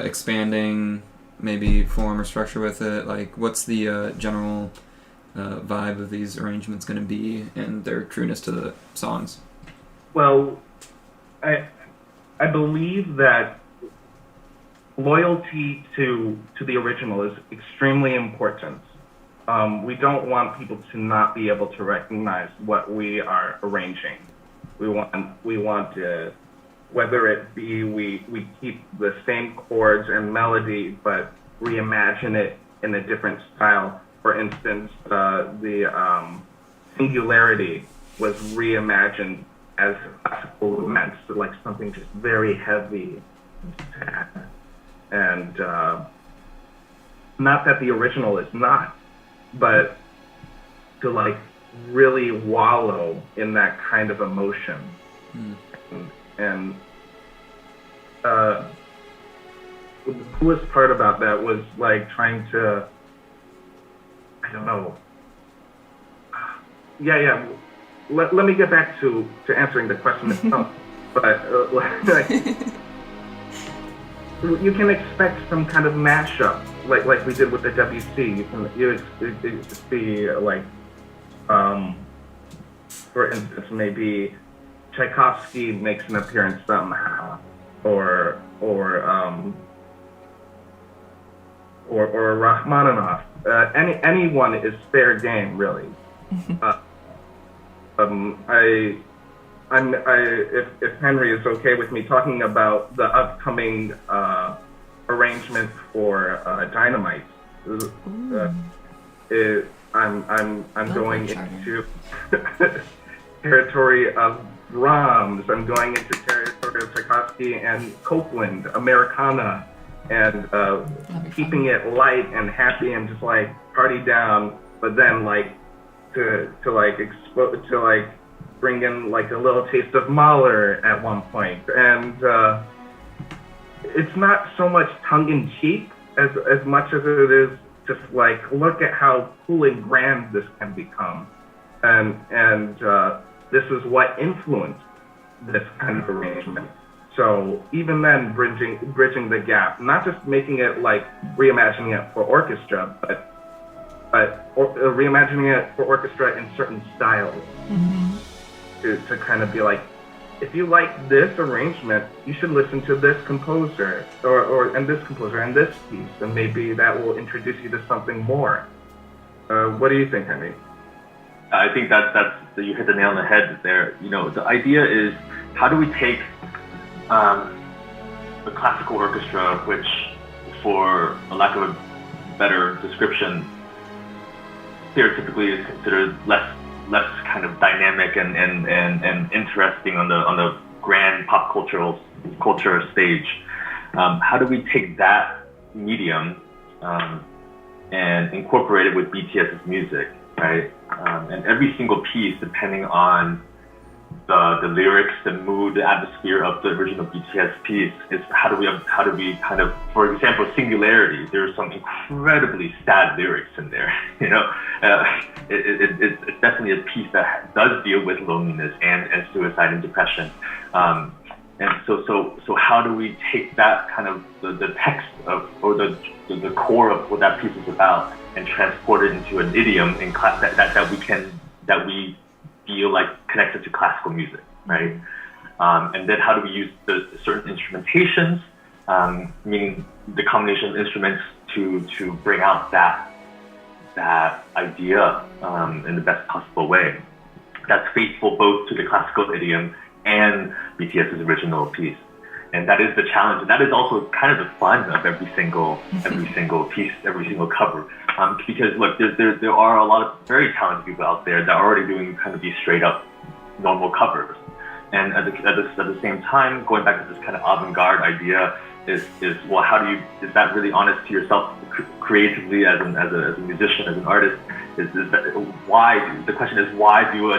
expanding maybe form or structure with it? Like what's the general vibe of these arrangements going to be, and their trueness to the songs? Well, I believe that loyalty to the original is extremely important. We don't want people to not be able to recognize what we are arranging. We want to, whether it be we keep the same chords and melody, but reimagine it in a different style. For instance, the Singularity was reimagined as classical romance, so like something just very heavy and sad. And not that the original is not, but to like really wallow in that kind of emotion. And the coolest part about that was like trying to, I don't know. Yeah. Let me get back to answering the question itself. But like, you can expect some kind of mashup, like we did with the WC. You see like, for instance, maybe Tchaikovsky makes an appearance somehow, or Rachmaninoff. Anyone is fair game, really. If Henry is okay with me talking about the upcoming arrangement for Dynamite, I'm going into territory of Brahms. I'm going into territory of Tchaikovsky and Copeland, Americana, and keeping it light and happy and just like party down, but then like to bring in like a little taste of Mahler at one point. And it's not so much tongue-in-cheek as much as it is just like, look at how cool and grand this can become. And this is what influenced this kind of arrangement. So even then, bridging the gap, not just making it like reimagining it for orchestra, but reimagining it for orchestra in certain styles. To kind of be like, if you like this arrangement, you should listen to this composer and this composer and this piece, and maybe that will introduce you to something more. What do you think, Henry? I think that's you hit the nail on the head there. You know, the idea is, how do we take the classical orchestra, which, for a lack of a better description, stereotypically is considered less kind of dynamic and interesting on the grand pop culture stage. How do we take that medium and incorporate it with BTS's music, right? And every single piece, depending on the lyrics, the mood, the atmosphere of the original BTS piece, is how do we kind of, for example, Singularity. There's some incredibly sad lyrics in there. You know, it's definitely a piece that does deal with loneliness and suicide and depression. And so how do we take that kind of the text of, or the core of what that piece is about, and transport it into an idiom in class that we feel like connected to classical music, right? And then how do we use the certain instrumentations, meaning the combination of instruments to bring out that idea in the best possible way that's faithful both to the classical idiom and BTS's original piece. And that is the challenge, and that is also kind of the fun of every single piece, every single cover. Because look, there are a lot of very talented people out there that are already doing kind of these straight up normal covers. And at the same time, going back to this kind of avant-garde idea is well, is that really honest to yourself creatively as a musician, as an artist? Is that why? The question is, why do a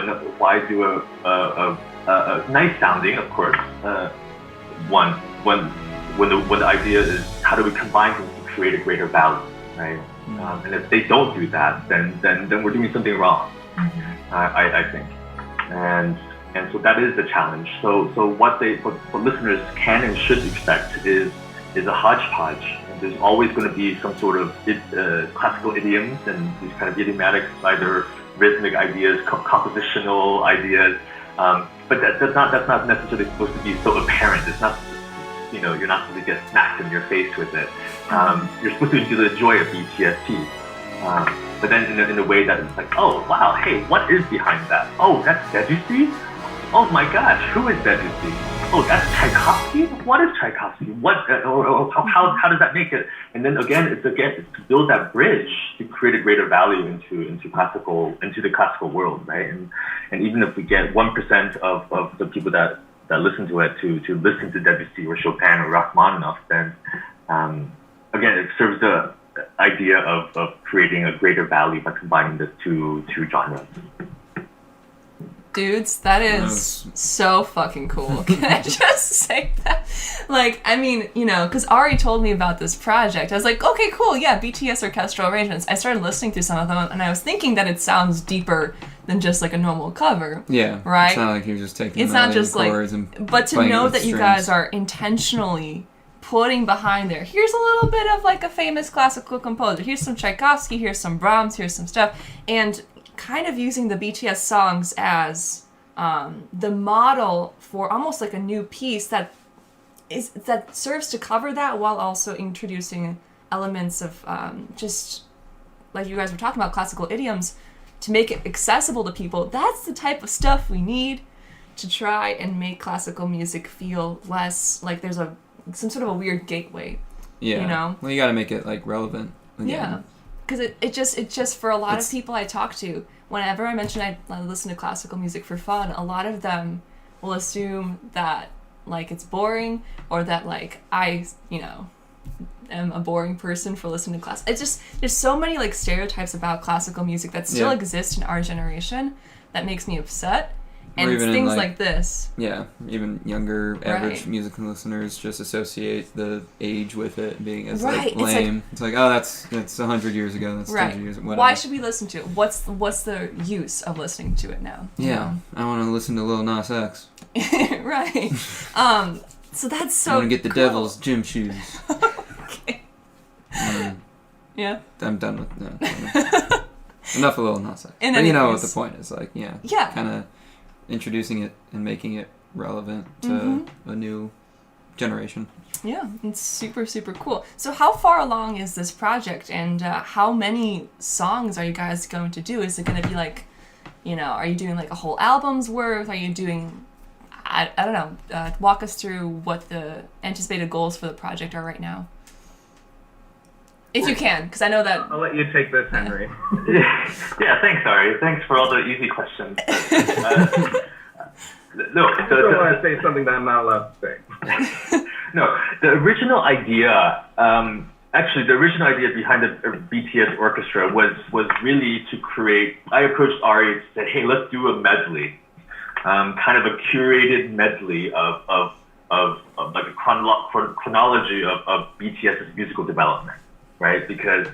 nice sounding, of course, one when the idea is, how do we combine things to create a greater value, right? And if they don't do that, then we're doing something wrong. I think, and so that is the challenge. So what listeners can and should expect is a hodgepodge. And there's always going to be some sort of classical idioms and these kind of idiomatic, either rhythmic ideas, compositional ideas. But that's not necessarily supposed to be so apparent. It's not, you're not supposed to get smacked in your face with it. You're supposed to enjoy the joy of BTS. But then in a way that it's like, oh wow, hey, what is behind that? Oh, that's Debussy? Oh my gosh, who is Debussy? Oh, that's Tchaikovsky? What is Tchaikovsky? What? How does that make it? And then again, it's to build that bridge to create a greater value into the classical world, right? And even if we get 1% of the people that listen to it to listen to Debussy or Chopin or Rachmaninoff, then again, it serves idea of creating a greater value by combining the two genres. Dudes, that is so fucking cool. Can I just say that? Like, I mean, you know, because Ari told me about this project. I was like, okay, cool, yeah, BTS orchestral arrangements. I started listening through some of them, and I was thinking that it sounds deeper than just like a normal cover. Yeah. Right? It's not like you're just taking it's not just chords like, and but to playing it know with that you strings. guys are intentionally putting behind there, here's a little bit of like a famous classical composer. Here's some Tchaikovsky, here's some Brahms, here's some stuff. And kind of using the BTS songs as the model for almost like a new piece that serves to cover that while also introducing elements of just like you guys were talking about, classical idioms, to make it accessible to people. That's the type of stuff we need to try and make classical music feel less like there's some sort of a weird gateway. Yeah. You know? Well, you got to make it like relevant. Again. Yeah. Because it just for a lot of people I talk to, whenever I mention I listen to classical music for fun, a lot of them will assume that like it's boring, or that like I, you know, am a boring person for listening to class. It's just, there's so many like stereotypes about classical music that still exist in our generation that makes me upset. And it's things like this. Yeah, even younger average Right. music listeners just associate the age with it being as Right, like lame. It's like, oh, that's 100 years ago. That's 200 years ago. Whatever. Why should we listen to it? What's the use of listening to it now? You Yeah, know? I want to listen to Lil Nas X. Right. So that's so I want to get the cool. devil's gym shoes. Okay. Yeah. I'm done with no. Enough of Lil Nas X. In But any you know what case. the point is, like, yeah. Yeah. Kind of introducing it and making it relevant to a new generation. Yeah, it's super, super cool. So how far along is this project, and how many songs are you guys going to do? Is it going to be like, you know, are you doing like a whole album's worth? Are you doing, I don't know, walk us through what the anticipated goals for the project are right now. If you can, because I know that... I'll let you take this, Henry. Yeah, thanks, Ari. Thanks for all the easy questions. No, I just don't want to say something that I'm not allowed to say. No, the original idea, actually, the original idea behind the BTS Orchestra was really to create. I approached Ari and said, "Hey, let's do a medley, kind of a curated medley of like a chronology of BTS's musical development, right? Because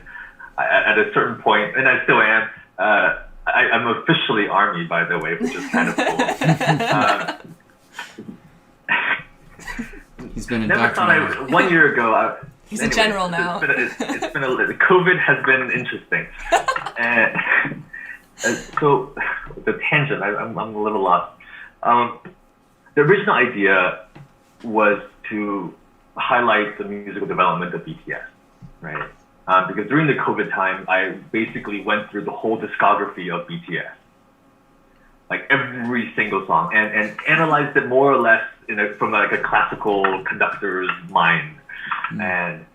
at a certain point, and I still am." I'm officially Army, by the way, which is kind of cool. He's been Never thought indoctrinated. 1 year ago. He's a general now. It's been COVID has been interesting, and so the tangent. I'm a little lost. The original idea was to highlight the musical development of BTS, right? Because during the COVID time, I basically went through the whole discography of BTS, like every single song, and analyzed it more or less from like a classical conductor's mind, and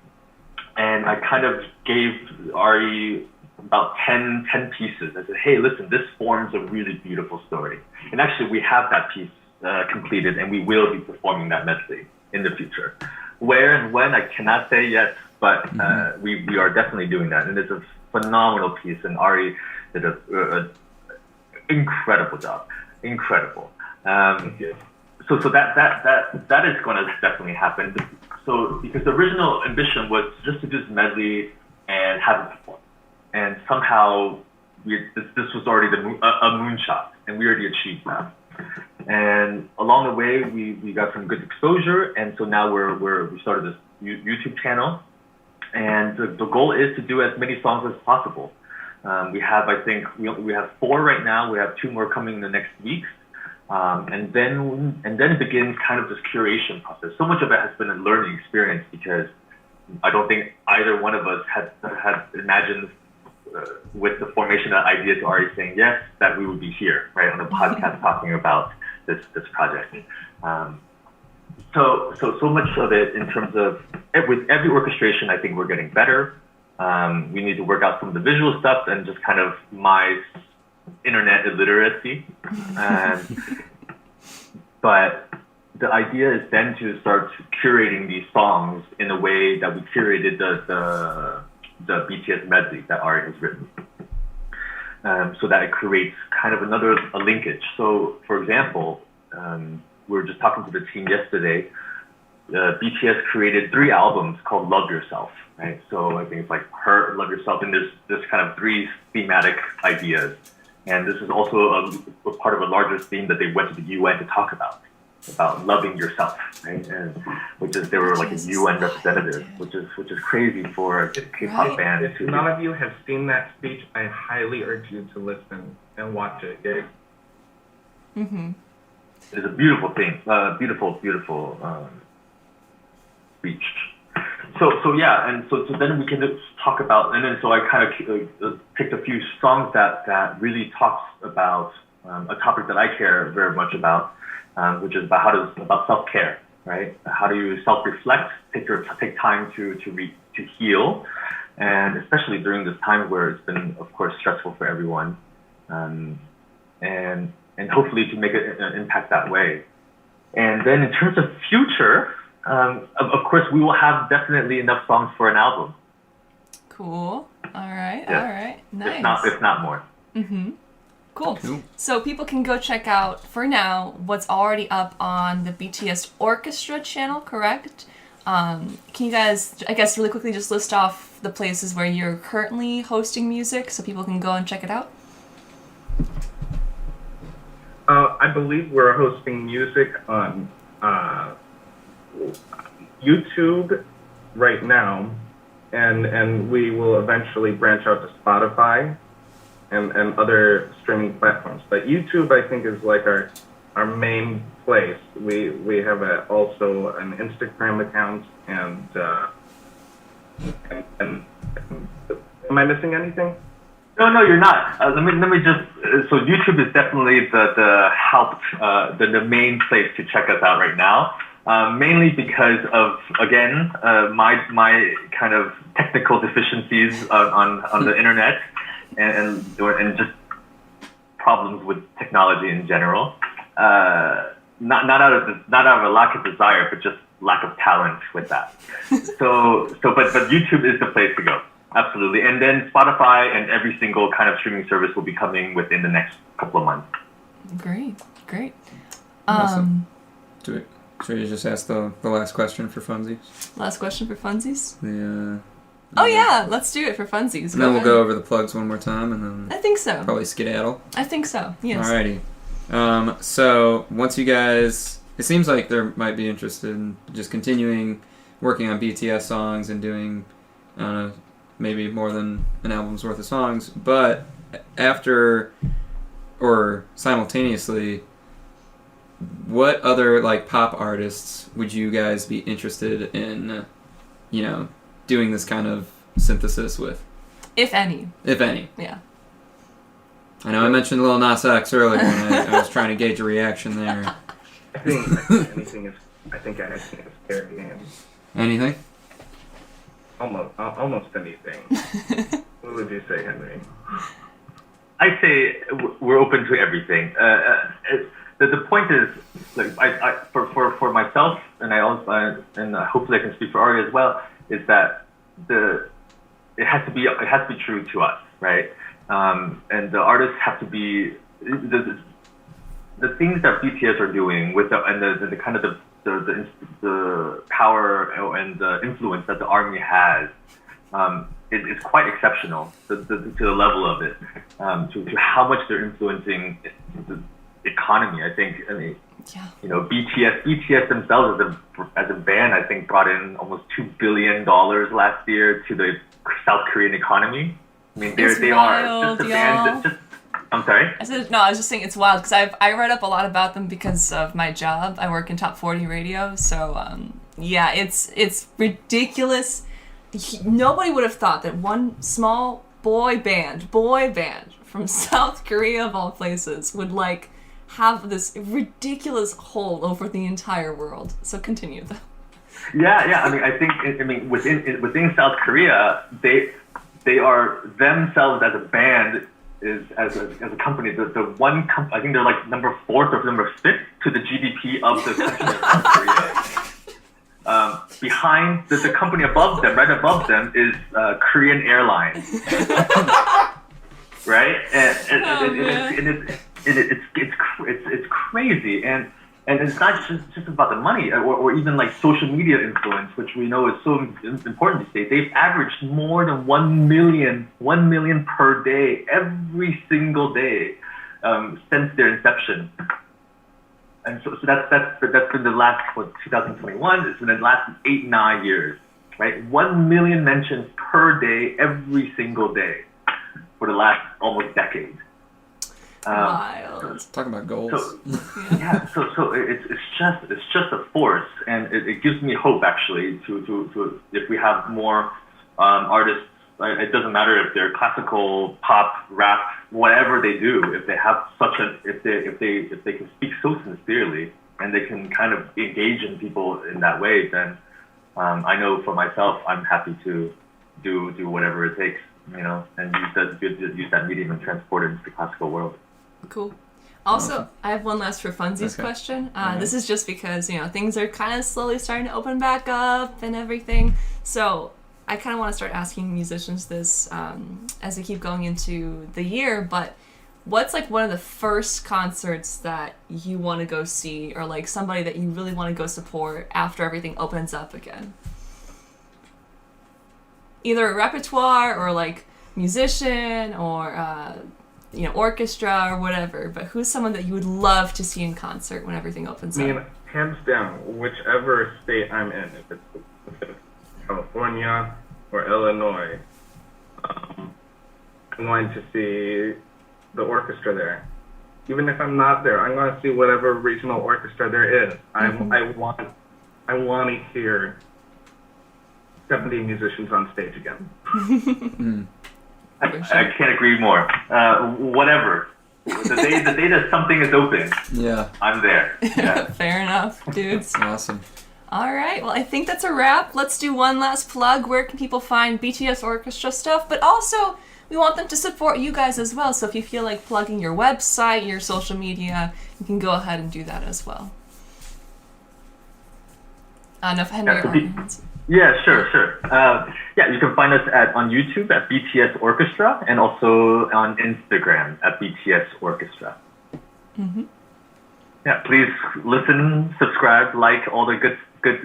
I kind of gave Ari about 10 pieces. I said, hey, listen, this forms a really beautiful story, and actually we have that piece completed, and we will be performing that medley in the future. Where and when, I cannot say yet. But we are definitely doing that, and it's a phenomenal piece. And Ari did a incredible job, incredible. So that is going to definitely happen. So because the original ambition was just to do this medley and have it performed, and somehow this was already a moonshot, and we already achieved that. And along the way, we got some good exposure, and so now we started this YouTube channel. And the goal is to do as many songs as possible. We have, I think, we have 4 right now. We have 2 more coming in the next week, and then it begins kind of this curation process. So much of it has been a learning experience because I don't think either one of us had imagined with the formation of that idea to Ari saying yes that we would be here, right, on the podcast talking about this project. So much of it in terms of with every orchestration, I think we're getting better. We need to work out some of the visual stuff and just kind of my internet illiteracy. But the idea is then to start curating these songs in a way that we curated the BTS medley that Ari has written. So that it creates kind of a linkage. So, for example, we were just talking to the team yesterday. BTS created 3 albums called Love Yourself, right? So I think it's like Hurt, Love Yourself, and there's this kind of 3 thematic ideas. And this is also a part of a larger theme that they went to the UN to talk about loving yourself, right? And they were like a UN representative, which is crazy for a K-pop band. If none of you have seen that speech, I highly urge you to listen and watch it. Mm-hmm. It's a beautiful thing, beautiful speech. So yeah, and so then we can just talk about, and then so I kind of picked a few songs that really talks about a topic that I care very much about, which is about self-care, right? How do you self-reflect, take time to heal, and especially during this time where it's been, of course, stressful for everyone, and hopefully to make an impact that way. And then in terms of future, of course, we will have definitely enough songs for an album. Cool. All right. Yes. All right. Nice. If not more. Mm-hmm. Cool. So people can go check out, for now, what's already up on the BTS Orchestra channel, correct? Can you guys, I guess, really quickly just list off the places where you're currently hosting music so people can go and check it out? I believe we're hosting music on YouTube right now, and we will eventually branch out to Spotify and other streaming platforms. But YouTube, I think, is like our main place. We have also an Instagram account, and am I missing anything? No, you're not. Let me just. So YouTube is definitely the main place to check us out right now. Mainly because of, again, my kind of technical deficiencies on the internet and just problems with technology in general. Not out of a lack of desire, but just lack of talent with that. But YouTube is the place to go. Absolutely. And then Spotify and every single kind of streaming service will be coming within the next couple of months. Great. Awesome. Should we just ask the last question for funsies? Last question for funsies? Oh yeah, let's do it for funsies. And then we'll go over the plugs one more time, and then I think so. Probably skedaddle. I think so. Yes. Alrighty. So once you guys, it seems like there might be interested in just continuing working on BTS songs and doing, maybe more than an album's worth of songs, but after or simultaneously, what other like pop artists would you guys be interested in, doing this kind of synthesis with? If any. Yeah. I know I mentioned Lil Nas X earlier when I was trying to gauge a reaction there. I think anything is fair game. Anything? Almost anything. What would you say, Henry? I say we're open to everything. The point is, like, I for myself, and I also, and hopefully I can speak for Ari as well, is that it has to be true to us, right? And the artists have to be the things that BTS are doing with the kind of the power and the influence that the ARMY has. It's quite exceptional to the level of it, to how much they're influencing the economy. I mean, BTS themselves as a band, I think, brought in almost $2 billion last year to the South Korean economy. I mean, they are just a band. I'm sorry? I was just saying it's wild because I read up a lot about them because of my job. I work in Top 40 radio, so it's ridiculous. Nobody would have thought that one small boy band from South Korea of all places would like have this ridiculous hold over the entire world. So continue though. Yeah. I mean, within South Korea, they are themselves as a band, as a company, the one I think they're like number 4th or number 5th to the GDP of the country of South Korea. Behind the company above them, right above them, is Korean Airlines. Right? It's crazy. And it's not just about the money or even like social media influence, which we know is so important these days. They've averaged more than 1 million per day, every single day, since their inception. And so that's been the last, 2021, it's been the last 8-9 years, right? 1 million mentions per day, every single day for the last almost decade. Wild. Talking about goals. So it's just a force, and it gives me hope actually to if we have more artists. It doesn't matter if they're classical, pop, rap, whatever they do. If they have if they can speak so sincerely and they can kind of engage in people in that way, then I know for myself, I'm happy to do whatever it takes, and use that medium and transport it into the classical world. Cool. Also, I have one last for funsies question. This is just because, things are kind of slowly starting to open back up and everything. So I kind of want to start asking musicians this as we keep going into the year, but what's like one of the first concerts that you want to go see, or like somebody that you really want to go support after everything opens up again? Either a repertoire or like musician or orchestra or whatever, but who's someone that you would love to see in concert when everything opens up? Hands down, whichever state I'm in, if it's California or Illinois, I'm going to see the orchestra there. Even if I'm not there, I'm going to see whatever regional orchestra there is. I want to hear 70 musicians on stage again. I can't agree more. Whatever. The day that something is open, I'm there. Yeah. Fair enough, dudes. Awesome. All right, well, I think that's a wrap. Let's do one last plug. Where can people find BTS Orchestra stuff? But also, we want them to support you guys as well. So if you feel like plugging your website, your social media, you can go ahead and do that as well. I don't know if Henry Yeah, sure. You can find us on YouTube at BTS Orchestra and also on Instagram at BTS Orchestra. Mm-hmm. Yeah, please listen, subscribe, like all the good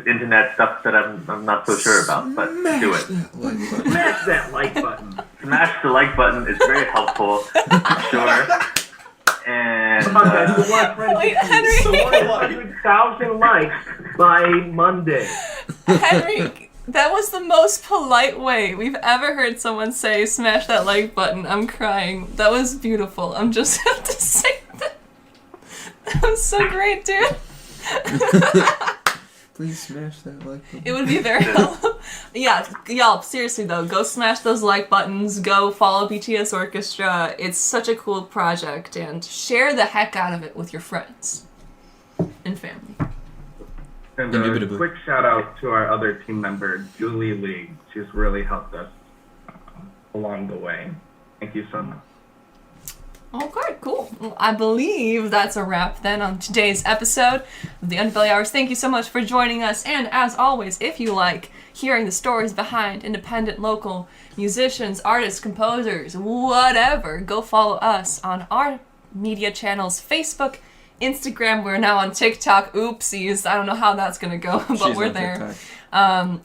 internet stuff that I'm not so sure about, but do it. Smash that like button. Smash the like button is very helpful, I'm sure. And wait, Henry. So 100,000 likes by Monday. Henry, that was the most polite way we've ever heard someone say smash that like button. I'm crying. That was beautiful. I'm just have to say that. That was so great, dude. Please smash that like button. It would be very helpful. Yeah, y'all, seriously though, go smash those like buttons, go follow BTS Orchestra. It's such a cool project, and share the heck out of it with your friends and family. And a quick shout out to our other team member, Julie Lee. She's really helped us along the way. Thank you so much. Okay, cool. Well, I believe that's a wrap then on today's episode of the Underbelly Hours. Thank you so much for joining us. And as always, if you like hearing the stories behind independent local musicians, artists, composers, whatever, go follow us on our media channels, Facebook, Instagram. We're now on TikTok. Oopsies. I don't know how that's going to go, but we're there. And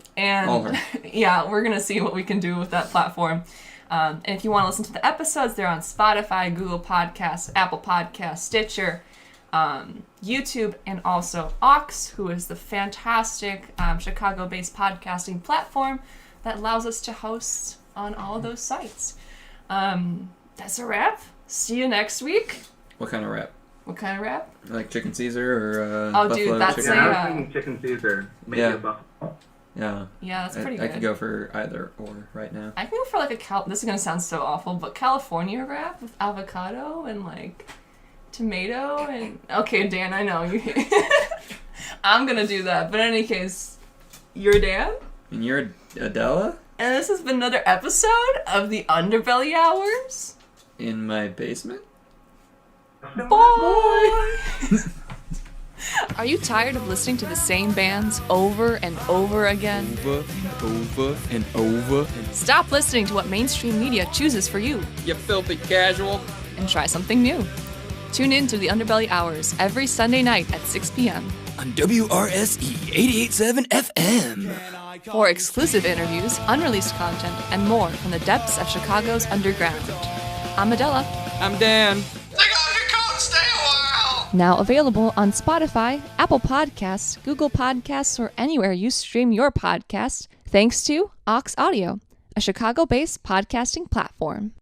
yeah, we're going to see what we can do with that platform. And if you want to listen to the episodes, they're on Spotify, Google Podcasts, Apple Podcasts, Stitcher, YouTube, and also Aux, who is the fantastic Chicago-based podcasting platform that allows us to host on all of those sites. That's a wrap. See you next week. What kind of wrap? What kind of wrap? Like chicken Caesar or buffalo dude, that's chicken? I was thinking chicken Caesar, maybe a buffalo. Yeah. Yeah, that's pretty good. I could go for either or right now. I can go for like this is going to sound so awful, but California wrap with avocado and like tomato and... Okay, Dan, I know. I'm going to do that. But in any case, you're Dan. And you're Adela. And this has been another episode of the Underbelly Hours. In my basement. Bye! Are you tired of listening to the same bands over and over again? Over and over. Stop listening to what mainstream media chooses for you You filthy casual. and try something new. Tune in to the Underbelly Hours every Sunday night at 6 p.m. On WRSE 88.7 FM. for exclusive interviews, unreleased content, and more from the depths of Chicago's underground. I'm Adela. I'm Dan. Take off your coat and stay a while. Now available on Spotify, Apple Podcasts, Google Podcasts, or anywhere you stream your podcast, thanks to Ox Audio, a Chicago-based podcasting platform.